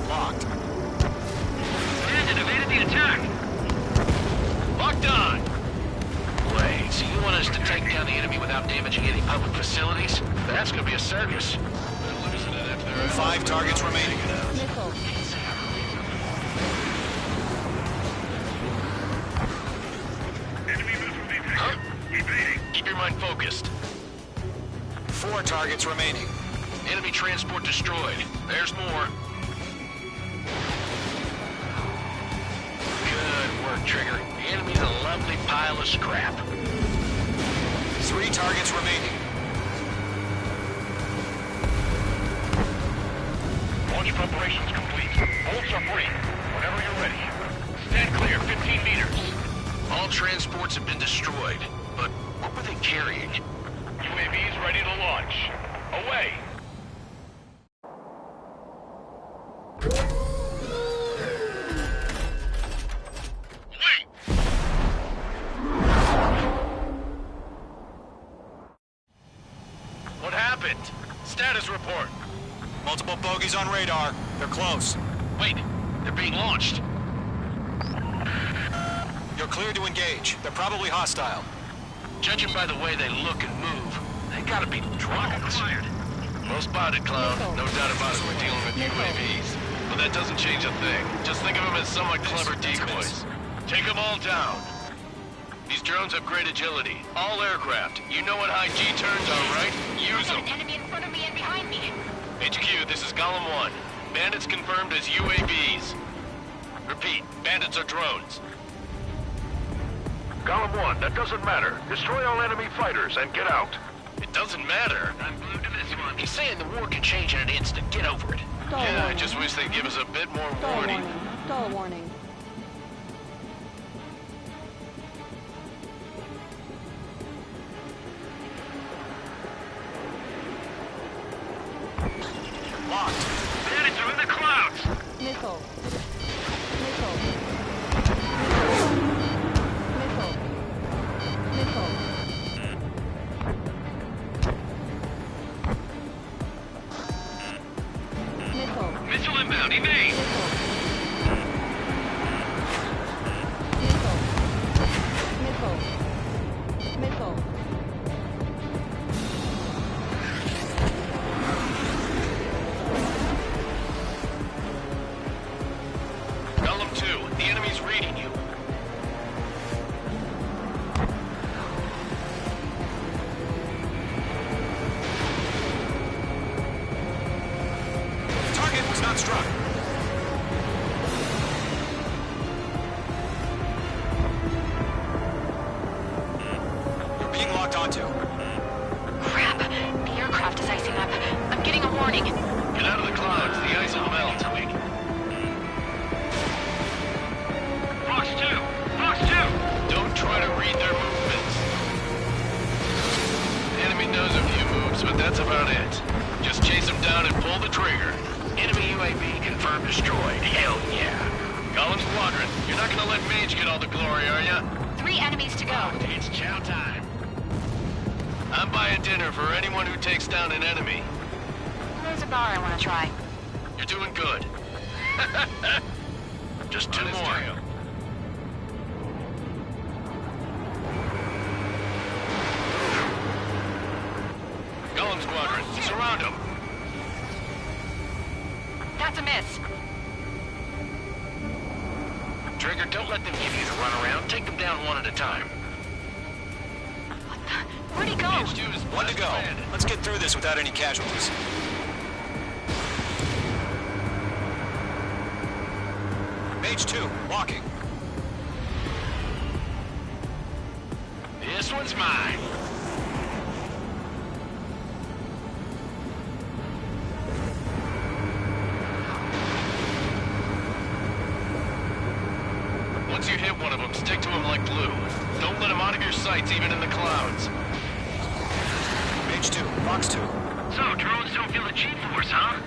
Locked. Bandit evaded the attack! Locked on! Wait, so you want us to take down the enemy without damaging any public facilities? That's gonna be a circus. We're losing it if there are 5 targets remaining. Missile. Enemy missile detected. Evading. Keep your mind focused. 4 targets remaining. Enemy transport destroyed. There's more. Good work, Trigger. The enemy's a lovely pile of scrap. 3 targets remaining. Launch preparations complete. Bolts are free. Whenever you're ready. Stand clear, 15 meters. All transports have been destroyed. But what were they carrying? UAVs ready to launch. Away! What happened? Status report. Multiple bogies on radar. They're close. Wait, they're being launched. You're cleared to engage. They're probably hostile. Judging by the way they look and move, they gotta be drones. Well spotted, Cloud. No doubt about it, we're dealing with UAVs. But that doesn't change a thing. Just think of them as somewhat clever decoys. Take them all down. These drones have great agility. All aircraft. You know what high G turns are, right? Use them. An enemy in front of me and behind me. HQ, this is Golem 1. Bandits confirmed as UAVs. Repeat, bandits are drones. Golem 1, that doesn't matter. Destroy all enemy fighters and get out. It doesn't matter. I'm glued to this one. He's saying the war can change in an instant. Get over it. Yeah, I just wish they'd give us a bit more warning. Stall warning. Locked. Bandits are in the clouds! Missile. Missile. Missile. Missile. Missile. Missile inbound, evade! Missile. Missile. Missile. Golem 2, the enemy's reading you. Ground struck. You're being locked onto. Crap. The aircraft is icing up. I'm getting a warning. Get out of the clouds. The ice will melt. Fox 2! Fox 2! Don't try to read their movements. The enemy knows a few moves, but that's about it. Just chase them down and pull the trigger. Enemy UAV confirmed destroyed. Hell yeah. Column Squadron, you're not gonna let Mage get all the glory, are ya? 3 enemies to go. It's chow time. I'm buying dinner for anyone who takes down an enemy. There's a bar I want to try. You're doing good. Just 2 more. Golem Squadron, surround them. That's a miss. Trigger, don't let them give you the runaround. Take them down one at a time. Where'd he go? One to go. Let's get through this without any casualties. Mage 2, walking. This one's mine. Once you hit one of them, stick to him like glue. Don't let him out of your sights, even in the clouds. Mage 2, Fox 2. So, drones don't feel the G-force, huh?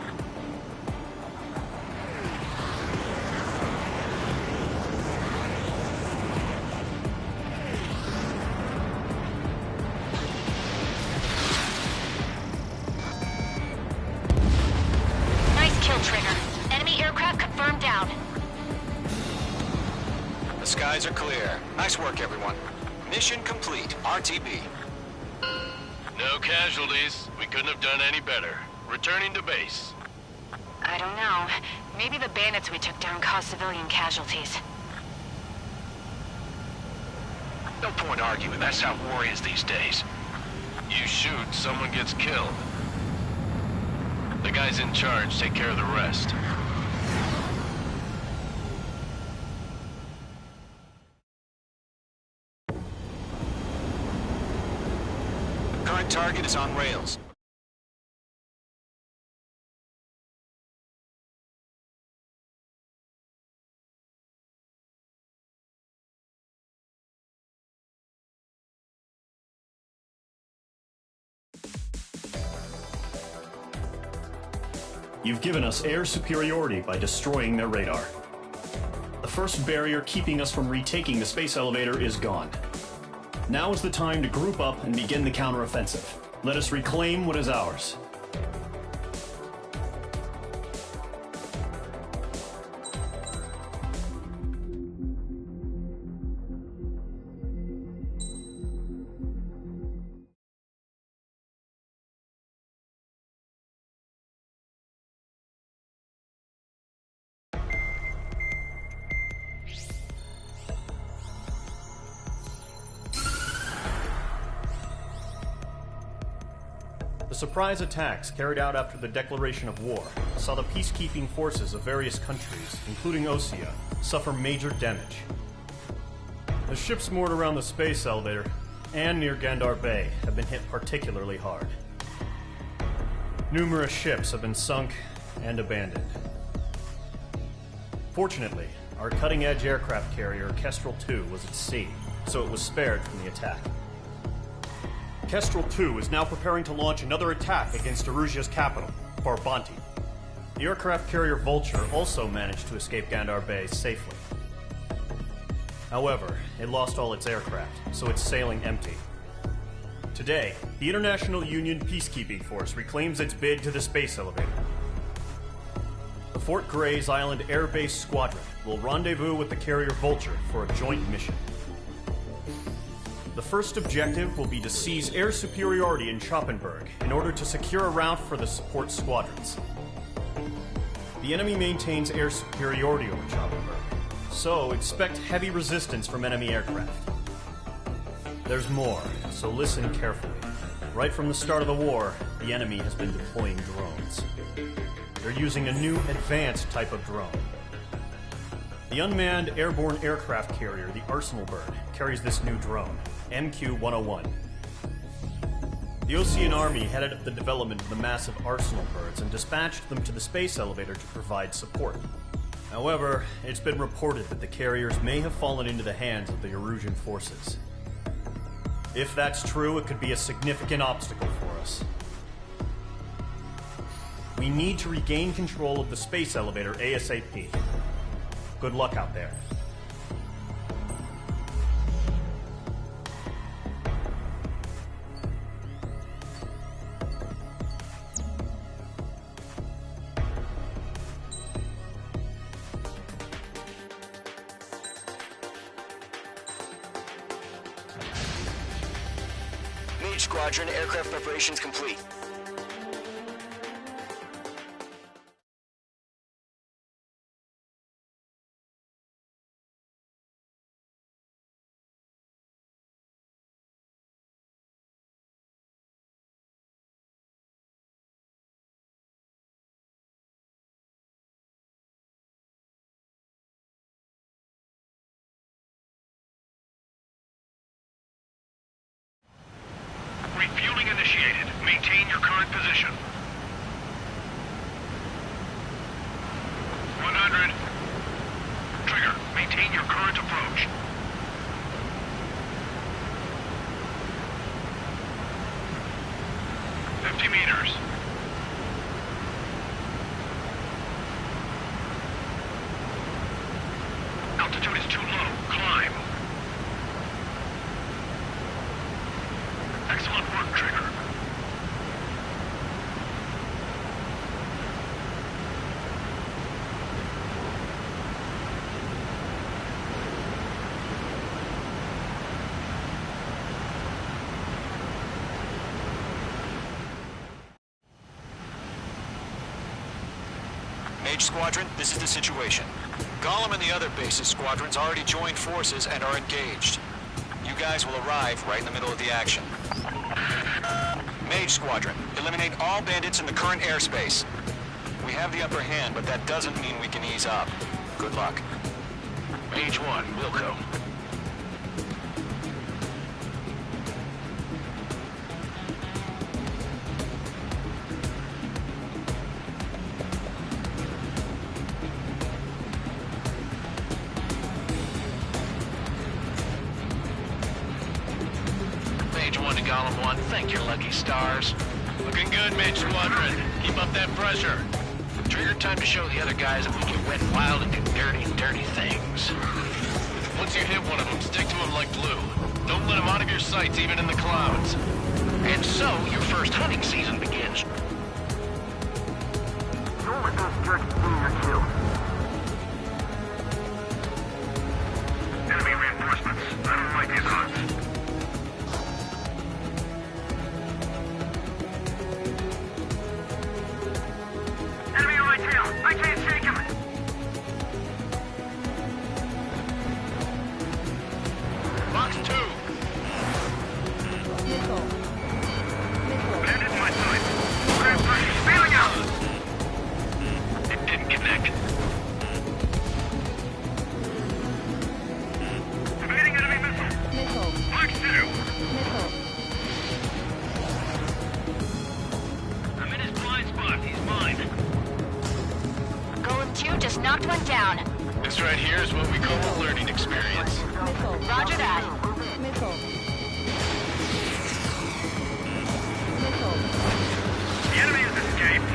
Nice kill, Trigger. Enemy aircraft confirmed down. The skies are clear. Nice work, everyone. Mission complete. RTB. No casualties. We couldn't have done any better. Returning to base. I don't know. Maybe the bandits we took down caused civilian casualties. No point arguing. That's how war is these days. You shoot, someone gets killed. The guys in charge take care of the rest. Current target is on rails. You've given us air superiority by destroying their radar. The first barrier keeping us from retaking the space elevator is gone. Now is the time to group up and begin the counteroffensive. Let us reclaim what is ours. The surprise attacks carried out after the declaration of war saw the peacekeeping forces of various countries, including Osea, suffer major damage. The ships moored around the space elevator and near Gandar Bay have been hit particularly hard. Numerous ships have been sunk and abandoned. Fortunately, our cutting-edge aircraft carrier, Kestrel 2, was at sea, so it was spared from the attack. Kestrel 2 is now preparing to launch another attack against Erusia's capital, Farbanti. The aircraft carrier Vulture also managed to escape Gandar Bay safely. However, it lost all its aircraft, so it's sailing empty. Today, the International Union Peacekeeping Force reclaims its bid to the space elevator. The Fort Gray's Island Air Base Squadron will rendezvous with the carrier Vulture for a joint mission. The first objective will be to seize air superiority in Schoppenberg in order to secure a route for the support squadrons. The enemy maintains air superiority over Schoppenberg, so expect heavy resistance from enemy aircraft. There's more, so listen carefully. Right from the start of the war, the enemy has been deploying drones. they're using a new advanced type of drone. The unmanned airborne aircraft carrier, the Arsenal Bird, carries this new drone, MQ-101. The Osean Army headed up the development of the massive Arsenal Birds and dispatched them to the space elevator to provide support. However, it's been reported that the carriers may have fallen into the hands of the Erusian forces. If that's true, it could be a significant obstacle for us. We need to regain control of the space elevator ASAP. Good luck out there. Mage Squadron, aircraft preparations complete. Refueling initiated. Maintain your current position. 100. Trigger, maintain your current approach. 50 meters. Altitude is too low. Climb. Excellent work, Trigger. Mage Squadron, this is the situation. Gollum and the other bases squadrons already joined forces and are engaged. You guys will arrive right in the middle of the action. Mage Squadron, eliminate all bandits in the current airspace. We have the upper hand, but that doesn't mean we can ease up. Good luck. Mage 1, Wilco. Mage 1 to Gollum 1, thank your lucky stars. Looking good, Mage Squadron. Keep up that pressure. Trigger, time to show the other guys that we can wet wild and do dirty, dirty things. Once you hit one of them, stick to him like glue. Don't let him out of your sights, even in the clouds. And so, your first hunting season begins. Don't let those jerks see your kill. Enemy reinforcements. I don't like these hunts. Enemy on my tail. I can't shake him. Box 2. Missile. Bandit in my sight. Grand push. Feeling out. It didn't connect. Evading enemy missile. Missile. Box 2. Missile. I'm in his blind spot. He's mine. Golem 2 just knocked one down. This right here is what we call a learning experience. Missile. Roger that. Missile. Missile. The enemy has escaped.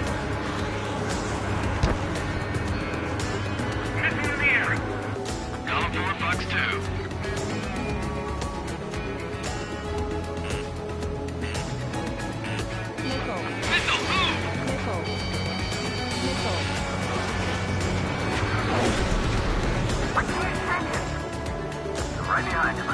Missile in the air. Column 4, Fox 2. Missile. Missile, move! Missile. Missile. Right behind him.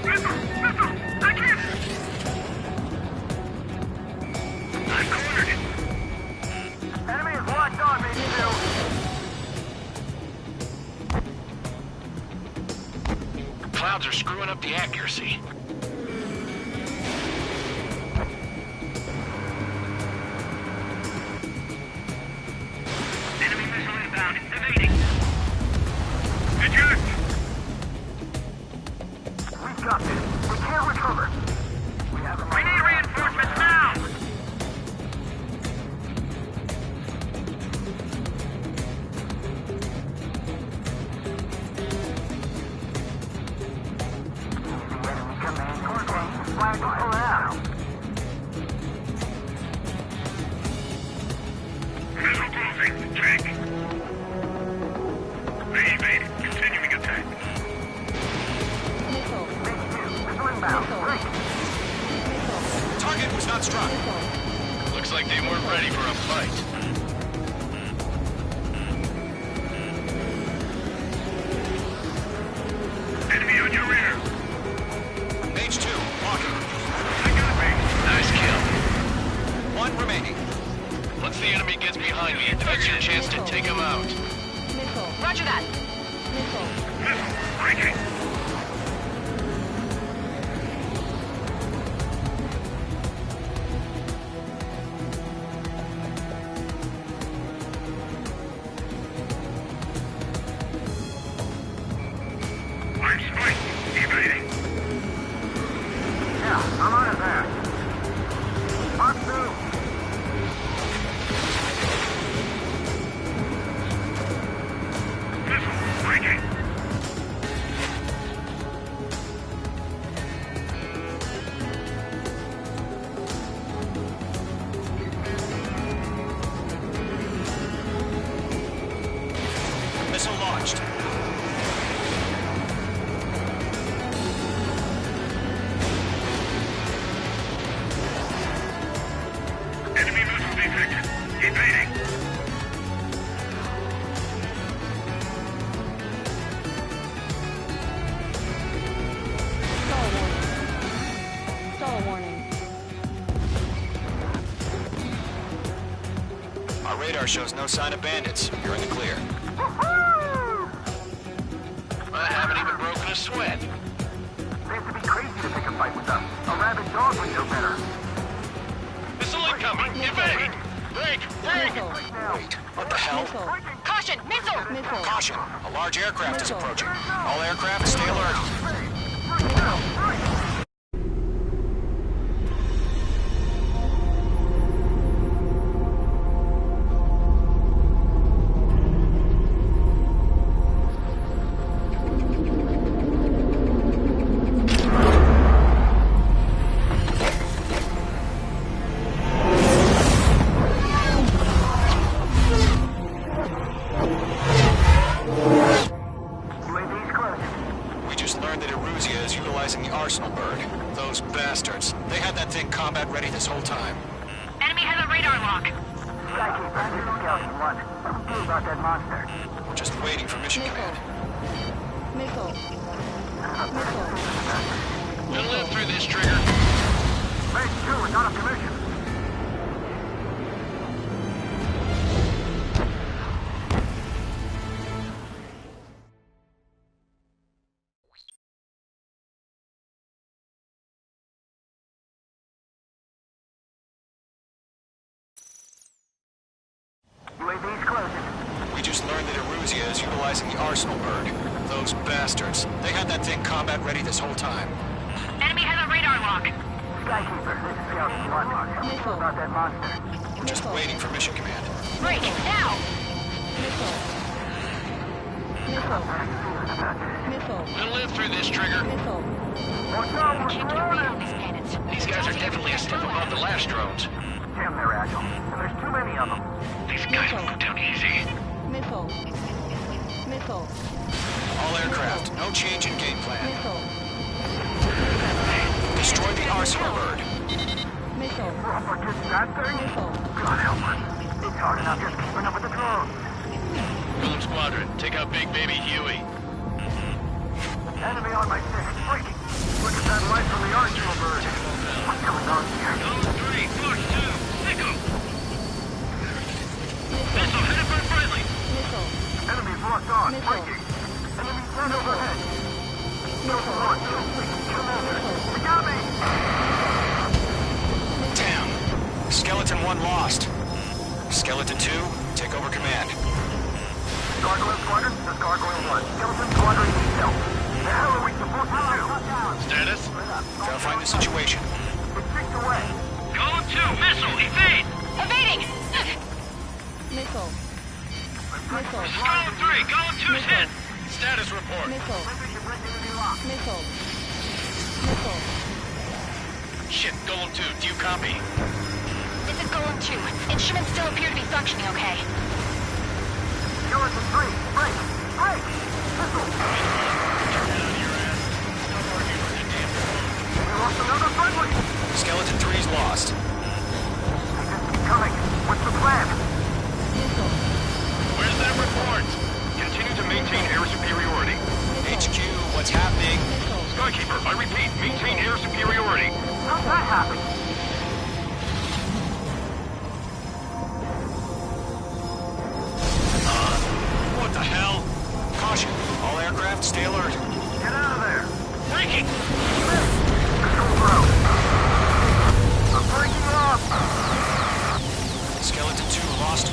Missile! Missile! I can't! I'm cornered. Enemy is locked on me, too. Clouds are screwing up the accuracy. Enemy missile inbound. Evading. Eject! We've got this. We can't recover. We need reinforcements now! Missile closing. Check. They evade. Continuing attack. Missile. Missile inbound. Right. Target was not struck. Looks like they weren't ready for a fight. Enemy on your rear. Mage 2, walking. I got me. Nice kill. One remaining. Once the enemy gets behind me, that's your chance to take him out. Missile. Roger that. Missile. Missile. Breaking. I'm spiked. Evading. Yeah, I'm on it there. Mark 2. Missile. Breaking. Missile launched. Enemy missile detected. Evading. Stall warning. Our radar shows no sign of bandits. You're in the clear. I haven't even broken a sweat. They have to be crazy to pick a fight with us. A rabid dog would know better. Missile incoming! Evade! Break! Break! Missile. Wait, what the hell? Missile. Caution! Missile! Missile. Caution! A large aircraft is approaching. All aircraft, stay alert. UAV's close. We just learned that Eruzia is utilizing the Arsenal bird. Those bastards. They had that thing combat ready this whole time. Enemy has a radar lock. Skykeep, back to the scouting one. What do we do about that monster? We're just waiting for mission command. Missile. Missile. We'll live through this, Trigger. Phase 2 is out of commission. UAV's closing. We just learned that Eruzia is utilizing the Arsenal bird. Those bastards. They had that thing combat ready this whole time. Enemy has a radar lock. Skykeeper, this is Scouting 1. What do we do about that monster? We're just waiting for mission command. Break! Now! Missile. Missile. Missile. We'll live through this, Trigger. Missile. Watch out, we're Can't get a read on surrounded! these cannons. These guys are definitely a step above the last drones. Damn, they're agile. And there's too many of them. These guys will go down easy. Missile. Missile. All aircraft, no change in game plan. Missile. Destroy the Arsenal bird. Missile. Proper to that thing? Missile. God help us. It's hard enough just keeping up with the drones. Golem Squadron, take out Big Baby Huey. Enemy on my 6. Breaking. We're Skeleton 2, take over command. Gargoyle Squadron, this is Gargoyle 1. Skeleton Squadron needs help. The hell are we supposed to do? Status? Verifying the situation. It's 6 away. Column 2, missile, evade! Evading! Missile. Missile. Column 3, column 2's hit! Status report. Missile. Missile. Missile. Shit, Golem 2, do you copy? This is Golem 2. Instruments still appear to be functioning okay. Skeleton 3, break! Break! Missile! We lost another friendly! Skeleton 3's lost. Keep coming. What's the plan? Missile. Where's that report? Continue to maintain air superiority. HQ, what's happening? Skykeeper, I repeat, maintain air superiority. How's that happen? What the hell? Caution, all aircraft stay alert. Get out of there! Breaking! Control ground. I'm breaking off! Skeleton 2 lost.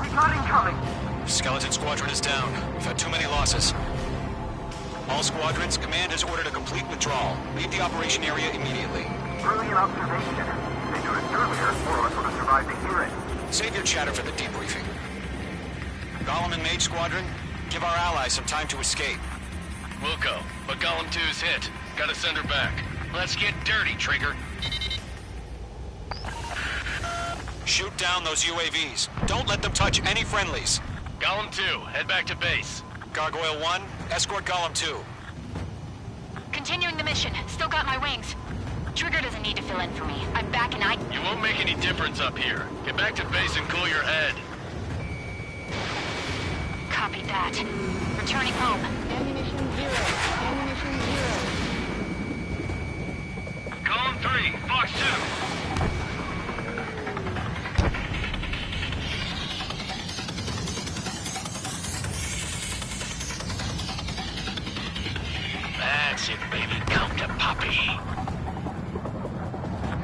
Recon incoming! Skeleton Squadron is down. We've had too many losses. All squadrons, command has ordered a complete withdrawal. Leave the operation area immediately. Brilliant observation. If they do it earlier, more of us would have survived to hear it. Save your chatter for the debriefing. Golem and Mage Squadron, give our allies some time to escape. Wilco, but Golem 2's hit. Gotta send her back. Let's get dirty, Trigger. Shoot down those UAVs. Don't let them touch any friendlies. Golem 2, head back to base. Gargoyle 1, escort Golem 2. Continuing the mission. Still got my wings. Trigger doesn't need to fill in for me. I'm back and You won't make any difference up here. Get back to base and cool your head. Copy that. Returning home. Ammunition 0. Ammunition 0. Column 3, Fox 2. That's it, baby. Come to Poppy.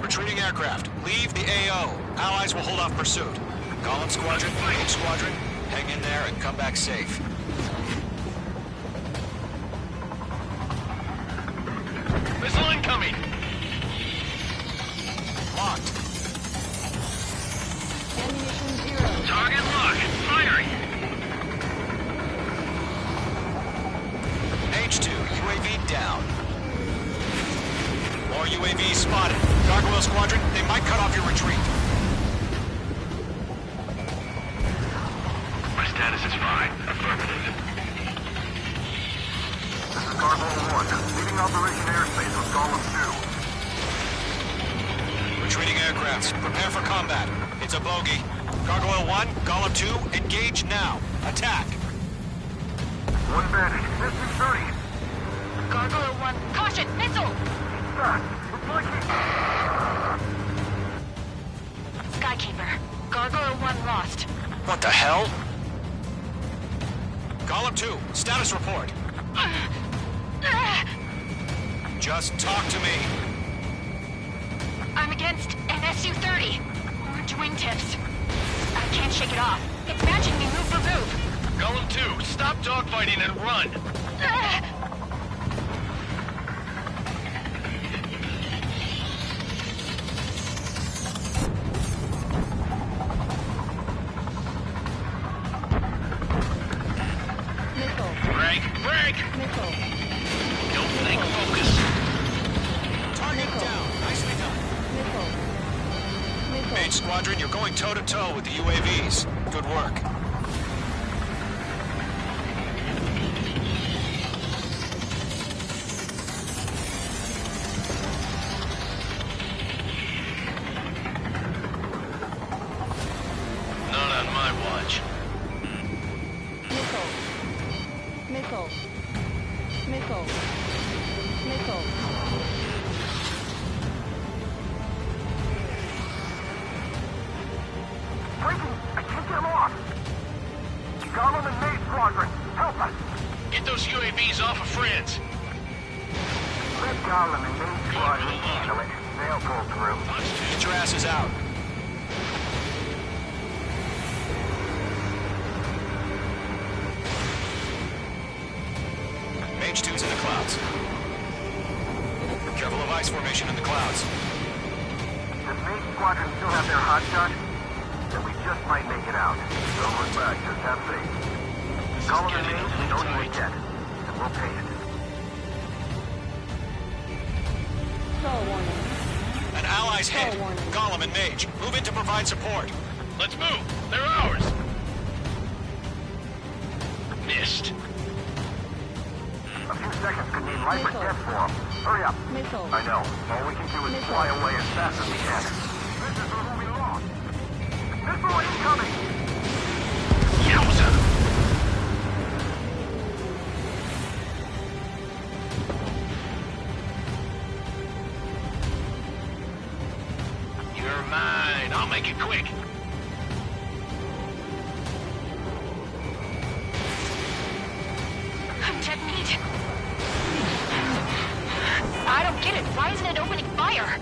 Retreating aircraft, leave the AO. Allies will hold off pursuit. Golem Squadron, Mage Squadron, hang in there and come back safe. Missile incoming! Locked. Ammunition 0. Target locked. Firing. H2, UAV down. More UAVs spotted. Gargoyle Squadron, they might cut off your retreat. My status is fine. Affirmative. This is Gargoyle 1, leaving Operation Airspace with Golem 2. Retreating aircrafts, prepare for combat. It's a bogey. Gargoyle 1, Golem 2, engage now. Attack. One bandit, missing 30. Gargoyle 1. Caution! Missile! It's like Skykeeper. Gargoyle 1 lost. What the hell? Golem 2, status report. Just talk to me. I'm against an Su-30. Orange wingtips. I can't shake it off. It's matching me move for move. Golem 2, stop dogfighting and run! Missile. Break! Break! Missile. Don't think, focus. Target down. Nicely done. Missile. Missile. Mage Squadron, you're going toe-to-toe with the UAVs. Good work. Not on my watch. Missile. Missile. Missile. Missile. breaking! I can't get him off! Golem and Mage Squadron, help us! Get those UAVs off of friends. Let Golem and Mage Squadron handle it. They'll pull through. Get your asses out. device formation in the clouds. Does Main Squadron still have their hotshot? Then we just might make it out. Don't look back, just have faith. Call them the names we know you would get, and we'll pay it. Stall warning. An ally's hit. Stall warning. Gollum and Mage, move in to provide support. Let's move! They're ours! Missed. A few seconds could mean life or Missile. death for them. Hurry up. Missile. I know. All we can do is Missile. fly away as fast as we can. Missiles are moving along. Missile incoming! Yowza! You're mine. I'll make it quick. I'm dead meat. I don't get it. Why isn't it opening fire?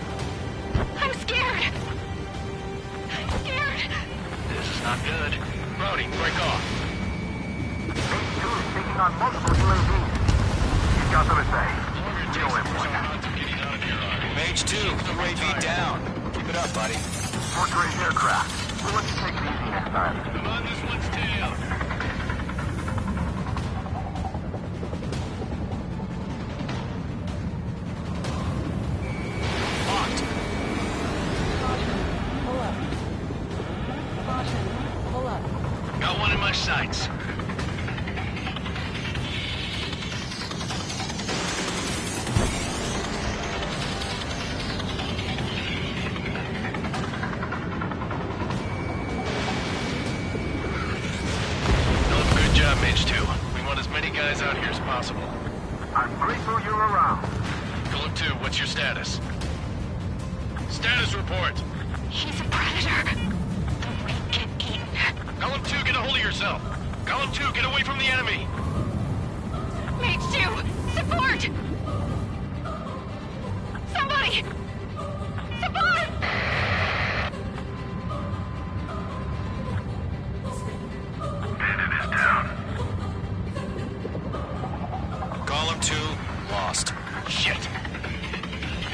I'm scared. I'm scared. This is not good. Brody, break off. Main 2 is taking on multiple UAVs. He's got them to say. Deal with one. Mage 2, UAV down. Keep it up, buddy. Fourth-grade aircraft. We'll let you take it easy next time. I'm on this one's tail. Locked. Caution. Pull up. Caution. Pull up. Got one in my sights. Good job, Mage 2. We want as many guys out here as possible. I'm grateful you're around. Golem 2, what's your status? Status report. He's a predator. The weak get eaten. Golem 2, get a hold of yourself. Golem 2, get away from the enemy. Mage 2, support! Somebody! Support! Bandit is down. Gollum 2, lost. Shit.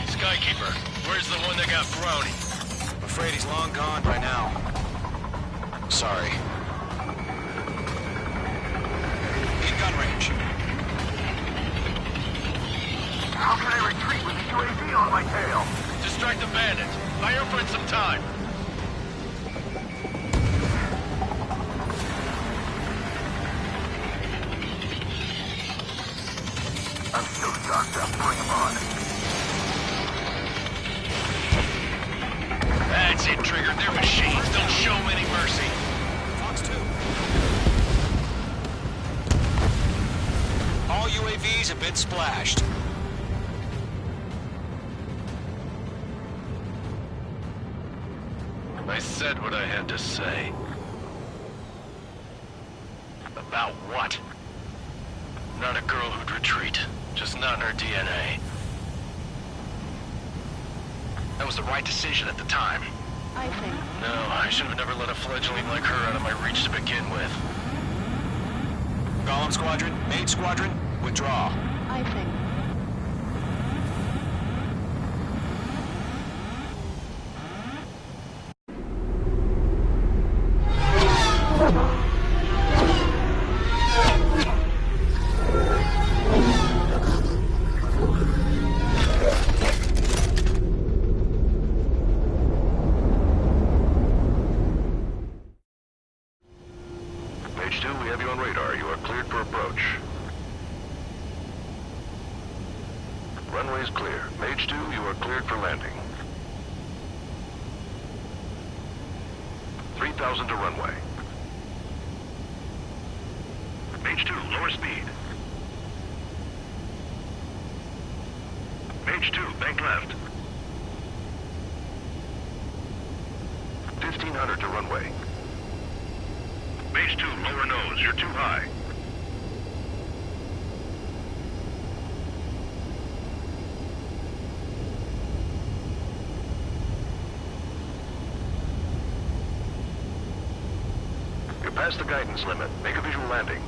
Skykeeper, where's the one that got brownie? I'm afraid he's long gone by now. Sorry. In gun range. How can I retreat with the UAV on my tail? Distract the bandit. Buy your friend some time. I'm still shocked up. Bring him on. That's it, Trigger. They're machines. Don't show them any mercy. Fox 2. All UAVs have been splashed. I said what I had to say. About what? Not a girl who'd retreat. Just not in her DNA. That was the right decision at the time. I think. No, I should have never let a fledgling like her out of my reach to begin with. Gollum Squadron, Mage Squadron, withdraw. I think. Mage 2, we have you on radar. You are cleared for approach. Runway is clear. Mage 2, you are cleared for landing. 3,000 to runway. Mage 2, lower speed. Mage 2, bank left. 1,500 to runway. Mage 2, lower nose. You're too high. You're past the guidance limit. Make a visual landing.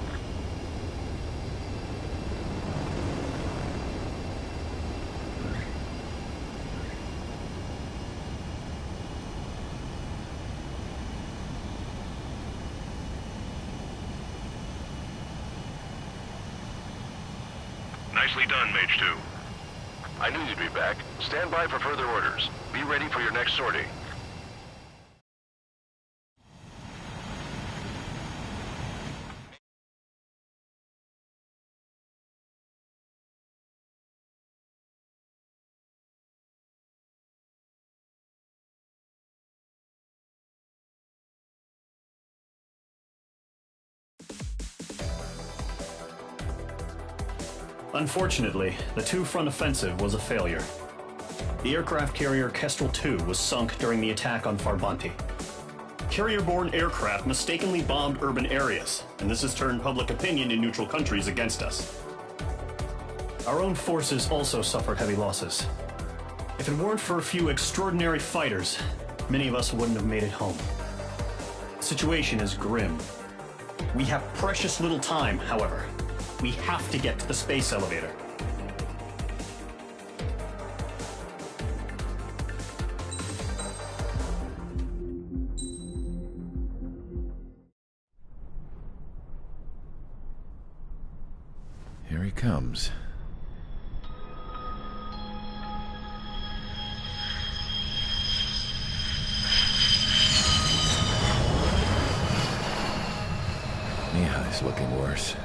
Nicely done, Mage 2. I knew you'd be back. Stand by for further orders. Be ready for your next sortie. Unfortunately, the two-front offensive was a failure. The aircraft carrier Kestrel 2 was sunk during the attack on Farbanti. Carrier-borne aircraft mistakenly bombed urban areas, and this has turned public opinion in neutral countries against us. Our own forces also suffered heavy losses. If it weren't for a few extraordinary fighters, many of us wouldn't have made it home. The situation is grim. We have precious little time, however. We have to get to the space elevator. Here he comes. Mihai's looking worse.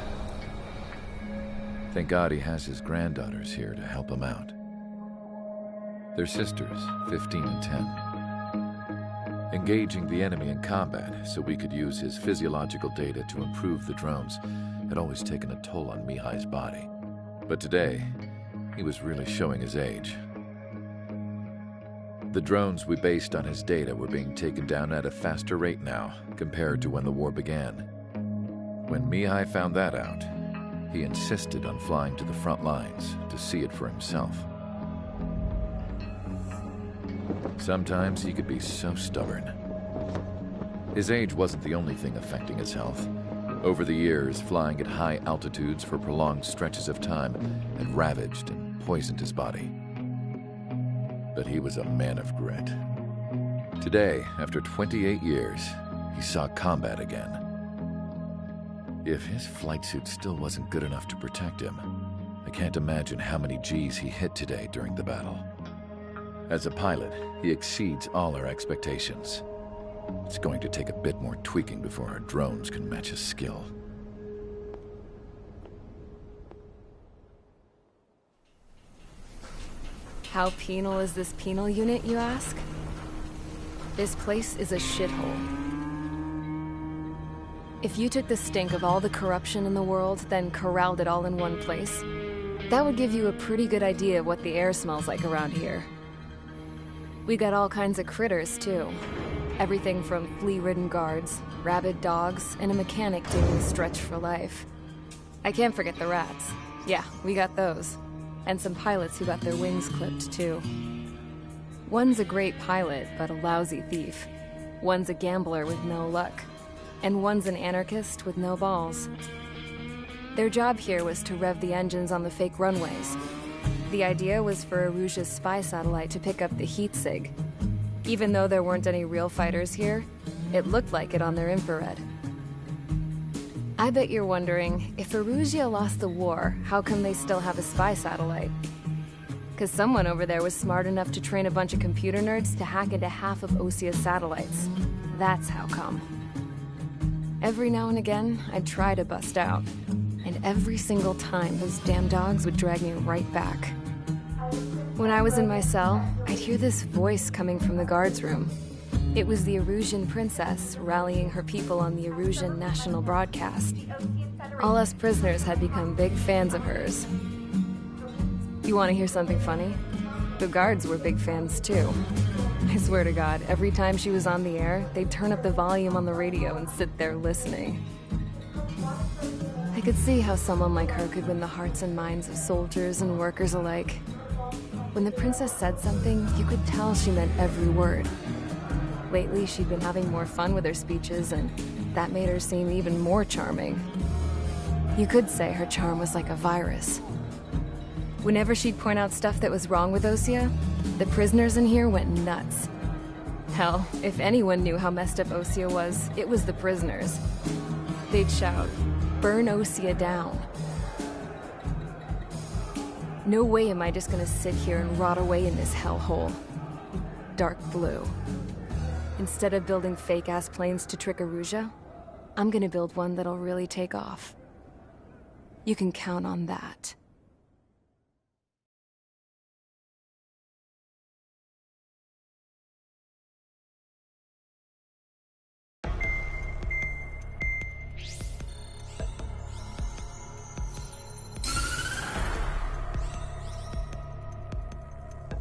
Thank God he has his granddaughters here to help him out. They're sisters, 15 and 10. Engaging the enemy in combat so we could use his physiological data to improve the drones had always taken a toll on Mihai's body. But today, he was really showing his age. The drones we based on his data were being taken down at a faster rate now compared to when the war began. When Mihai found that out, he insisted on flying to the front lines to see it for himself. Sometimes he could be so stubborn. His age wasn't the only thing affecting his health. Over the years, flying at high altitudes for prolonged stretches of time had ravaged and poisoned his body. But he was a man of grit. Today, after 28 years, he saw combat again. If his flight suit still wasn't good enough to protect him, I can't imagine how many Gs he hit today during the battle. As a pilot, he exceeds all our expectations. It's going to take a bit more tweaking before our drones can match his skill. How penal is this penal unit, you ask? This place is a shithole. If you took the stink of all the corruption in the world, then corralled it all in one place, that would give you a pretty good idea of what the air smells like around here. We got all kinds of critters, too. Everything from flea-ridden guards, rabid dogs, and a mechanic taking a stretch for life. I can't forget the rats. Yeah, we got those. And some pilots who got their wings clipped, too. One's a great pilot, but a lousy thief. One's a gambler with no luck. And one's an anarchist with no balls. Their job here was to rev the engines on the fake runways. The idea was for Erusia's spy satellite to pick up the heat sig. Even though there weren't any real fighters here, it looked like it on their infrared. I bet you're wondering, if Erusia lost the war, how come they still have a spy satellite? Because someone over there was smart enough to train a bunch of computer nerds to hack into half of Osia's satellites. That's how come. Every now and again, I'd try to bust out. And every single time, those damn dogs would drag me right back. When I was in my cell, I'd hear this voice coming from the guards room. It was the Erusian princess rallying her people on the Erusian national broadcast. All us prisoners had become big fans of hers. You want to hear something funny? The guards were big fans too. I swear to God, every time she was on the air, they'd turn up the volume on the radio and sit there listening. I could see how someone like her could win the hearts and minds of soldiers and workers alike. When the princess said something, you could tell she meant every word. Lately, she'd been having more fun with her speeches, and that made her seem even more charming. You could say her charm was like a virus. Whenever she'd point out stuff that was wrong with Osia, the prisoners in here went nuts. Hell, if anyone knew how messed up Osia was, it was the prisoners. They'd shout, "Burn Osia down." No way am I just gonna sit here and rot away in this hellhole. Dark blue. Instead of building fake-ass planes to trick Erusea, I'm gonna build one that'll really take off. You can count on that.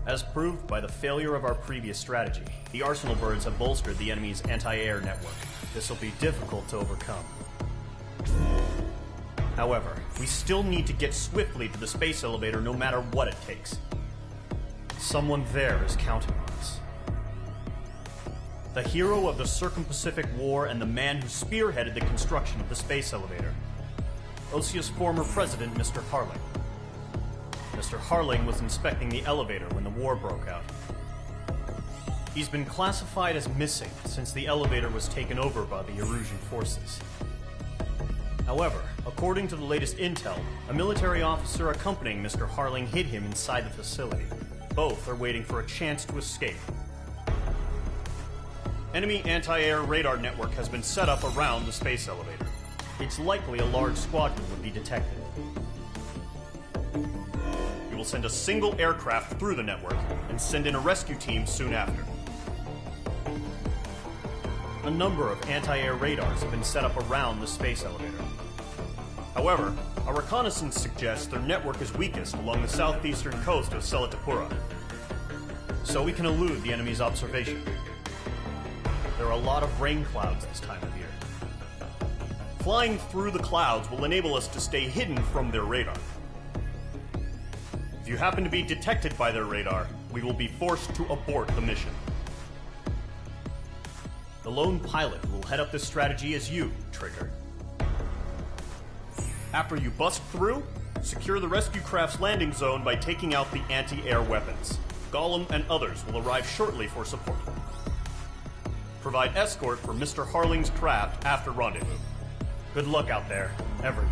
As proved by the failure of our previous strategy, the Arsenal birds have bolstered the enemy's anti-air network. This will be difficult to overcome. However, we still need to get swiftly to the space elevator no matter what it takes. Someone there is counting on us. The hero of the Circum-Pacific War and the man who spearheaded the construction of the space elevator. Osea's former president, Mr. Harling. Mr. Harling was inspecting the elevator when the war broke out. He's been classified as missing since the elevator was taken over by the Erusian forces. However, according to the latest intel, a military officer accompanying Mr. Harling hid him inside the facility. Both are waiting for a chance to escape. Enemy anti-air radar network has been set up around the space elevator. It's likely a large squadron would be detected. We will send a single aircraft through the network and send in a rescue team soon after. A number of anti-air radars have been set up around the space elevator. However, our reconnaissance suggests their network is weakest along the southeastern coast of Selatapura, so we can elude the enemy's observation. There are a lot of rain clouds this time of year. Flying through the clouds will enable us to stay hidden from their radar. If you happen to be detected by their radar, we will be forced to abort the mission. The lone pilot who will head up this strategy is you, Trigger. After you bust through, secure the rescue craft's landing zone by taking out the anti-air weapons. Gollum and others will arrive shortly for support. Provide escort for Mr. Harling's craft after rendezvous. Good luck out there, everyone.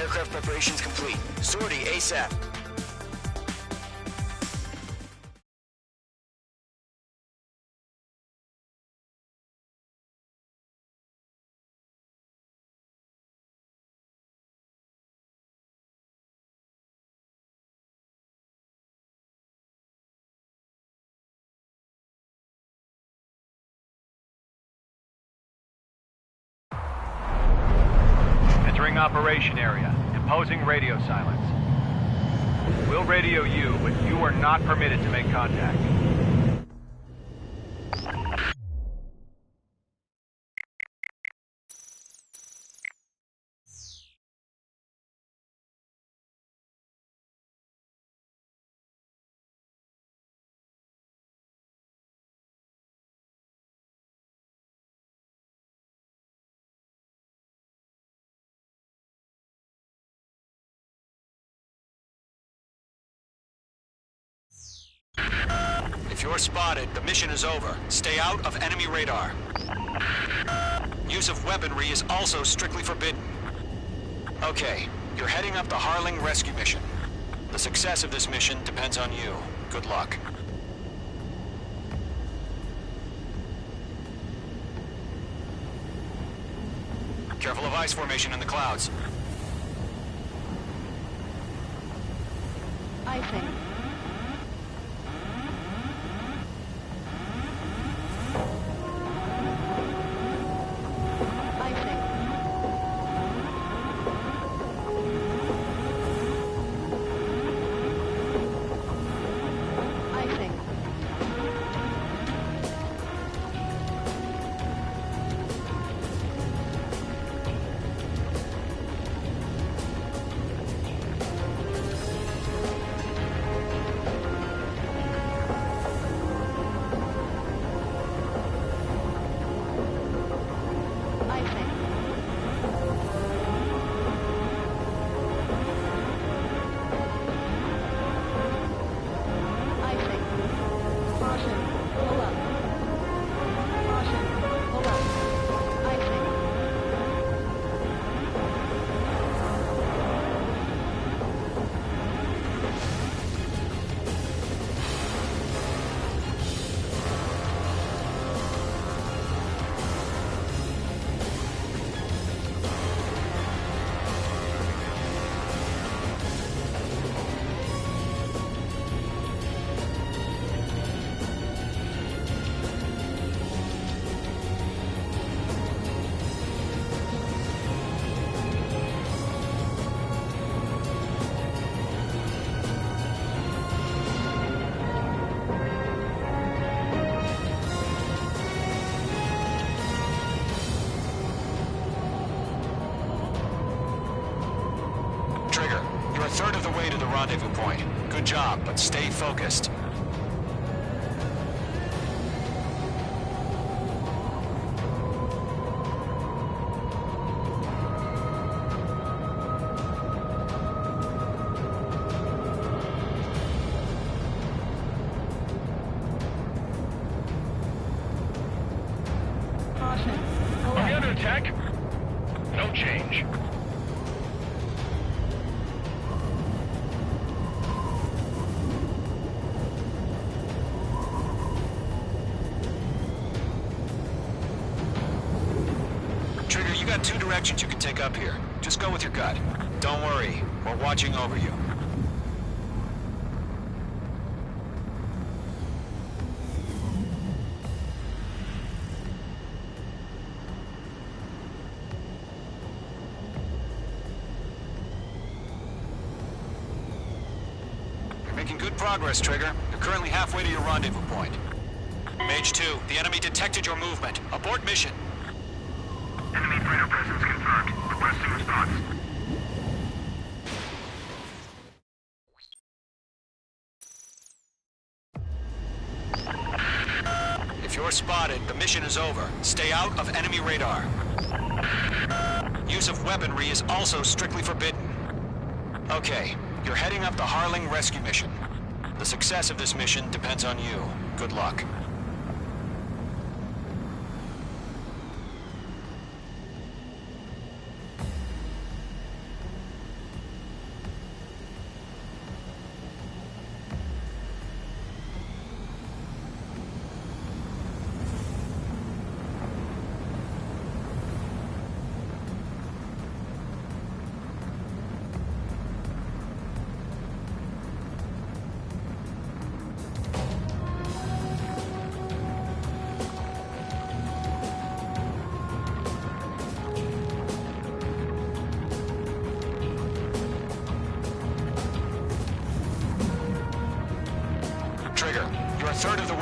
Aircraft preparations complete. Sortie ASAP. Entering operation area. Imposing radio silence. We'll radio you, but you are not permitted to make contact. If you're spotted, the mission is over. Stay out of enemy radar. Use of weaponry is also strictly forbidden. Okay, you're heading up the Harling rescue mission. The success of this mission depends on you. Good luck. Careful of ice formation in the clouds. Icing. A third of the way to the rendezvous point. Good job, but stay focused. Are we under attack? No change. Trigger, you got two directions you can take up here. Just go with your gut. Don't worry, we're watching over you. You're making good progress, Trigger. You're currently halfway to your rendezvous point. Mage 2, the enemy detected your movement. Abort mission. Enemy freighter presence confirmed. Requesting response. If you're spotted, the mission is over. Stay out of enemy radar. Use of weaponry is also strictly forbidden. Okay, you're heading up the Harling rescue mission. The success of this mission depends on you. Good luck.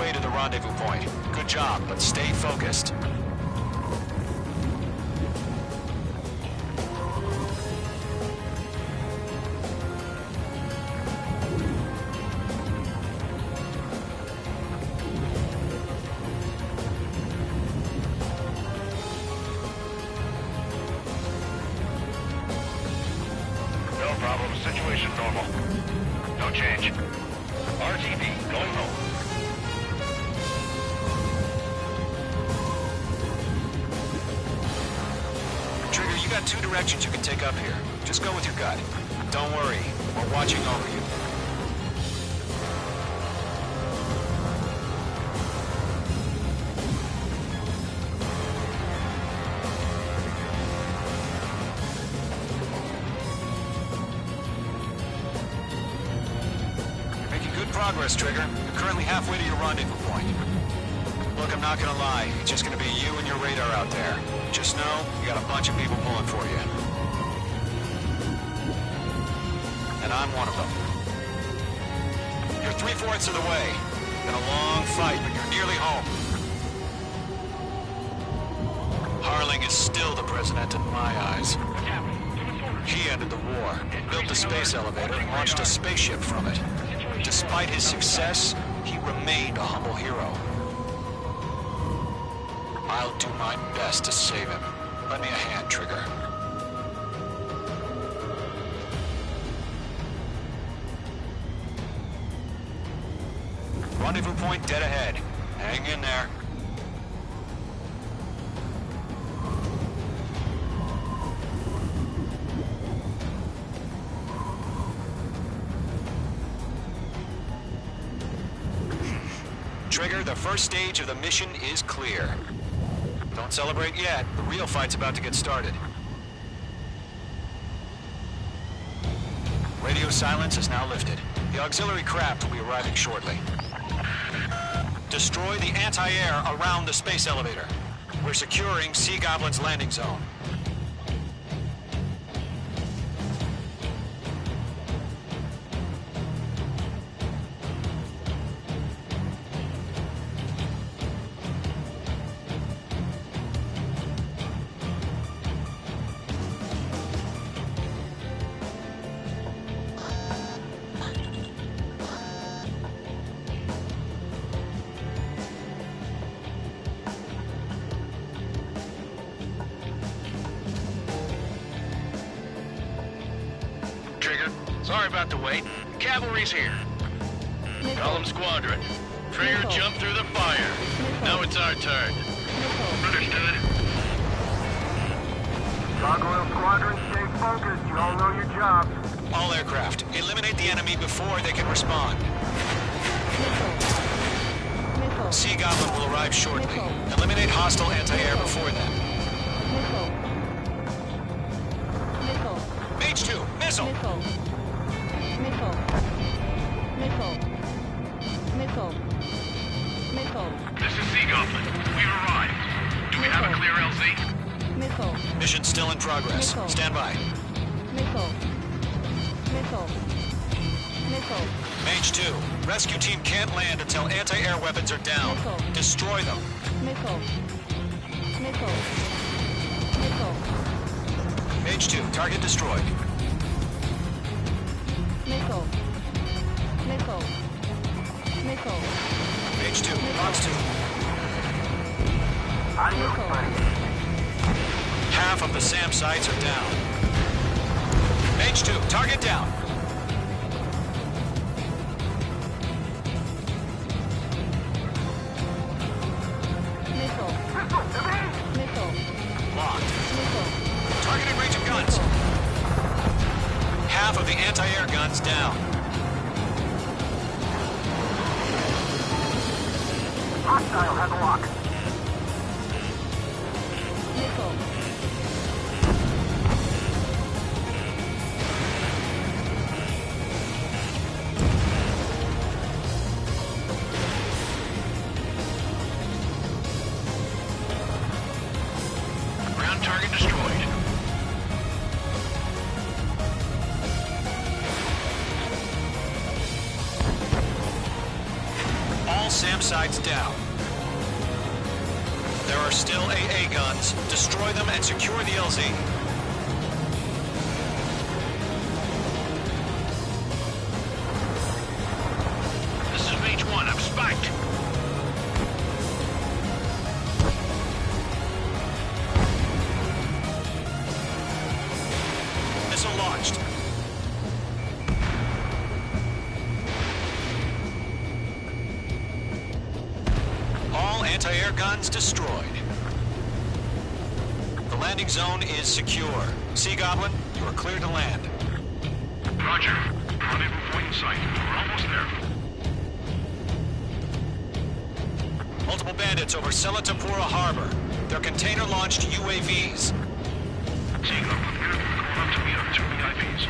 way to the rendezvous point. Good job, but stay focused. No problem. Situation normal. No change. RTV, going home. Trigger, you got two directions you can take up here. Just go with your gut. Don't worry, we're watching over you. You're making good progress, Trigger. You're currently halfway to your rendezvous point. Look, I'm not gonna lie. It's just gonna be you and your radar out there. Just know, you got a bunch of people pulling for you. And I'm one of them. You're 3/4 of the way. Been a long fight, but you're nearly home. Harling is still the president in my eyes. He ended the war, built the space elevator, and launched a spaceship from it. Despite his success, he remained a humble hero. I'll do my best to save him. Lend me a hand, Trigger. Rendezvous point dead ahead. Hang in there. Trigger, the first stage of the mission is clear. Don't celebrate yet. The real fight's about to get started. Radio silence is now lifted. The auxiliary craft will be arriving shortly. Destroy the anti-air around the space elevator. We're securing Sea Goblin's landing zone. Trigger, sorry about the wait. Cavalry's here. Call them squadron. Trigger jumped through the fire. Now it's our turn. Understood. Gargoyle Squadron, stay focused. You all know your job. All aircraft, eliminate the enemy before they can respond. Sea Goblin will arrive shortly. Eliminate hostile anti-air before them. Mage 2, missile! This is Sea Goblin. We've arrived. Do we have a clear LZ? Mission still in progress. Stand by. Mage 2, rescue team can't land until anti-air weapons are down. Destroy them. Mage 2, target destroyed. Mage 2, box 2. Half of the SAM sites are down. Mage 2, target down. Locked. Targeting range of guns. Half of the anti-air guns down. Hostile has a lock. Ground target destroyed. All SAM sides down. There are still AA guns. Destroy them and secure the LZ. This is Mage 1. I'm spiked. Missile launched. All anti-air guns destroyed. The landing zone is secure. Sea Goblin, you are clear to land. Roger. Rendezvous point in sight. We're almost there. Multiple bandits over Selatapura Harbor. They're container-launched UAVs. Sea Goblin, we're going up to meet our 2 VIPs.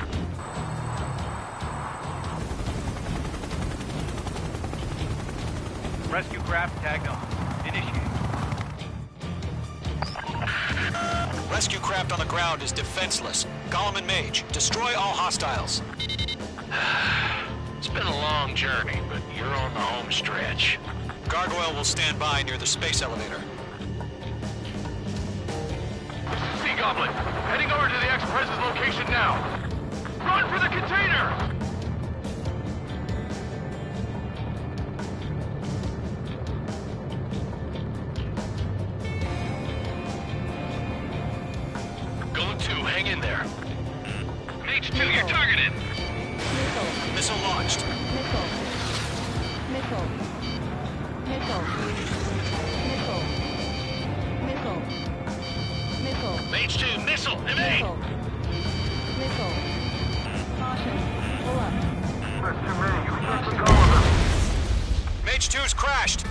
Rescue craft tagged on. Initiate. Rescue craft on the ground is defenseless. Gollum and Mage, destroy all hostiles. It's been a long journey, but you're on the home stretch. Gargoyle will stand by near the space elevator. Sea Goblin, heading over to the Express's location now. Run for the container! Gold 2, hang in there. Mage 2, you're targeted. Missile launched. Missile. Missile. Missile. Missile. Missile. Missile. Mage 2, missile, evade! Missile. Missile. Caution. Pull up. There's too many. We can't take all of them. Mage 2's crashed.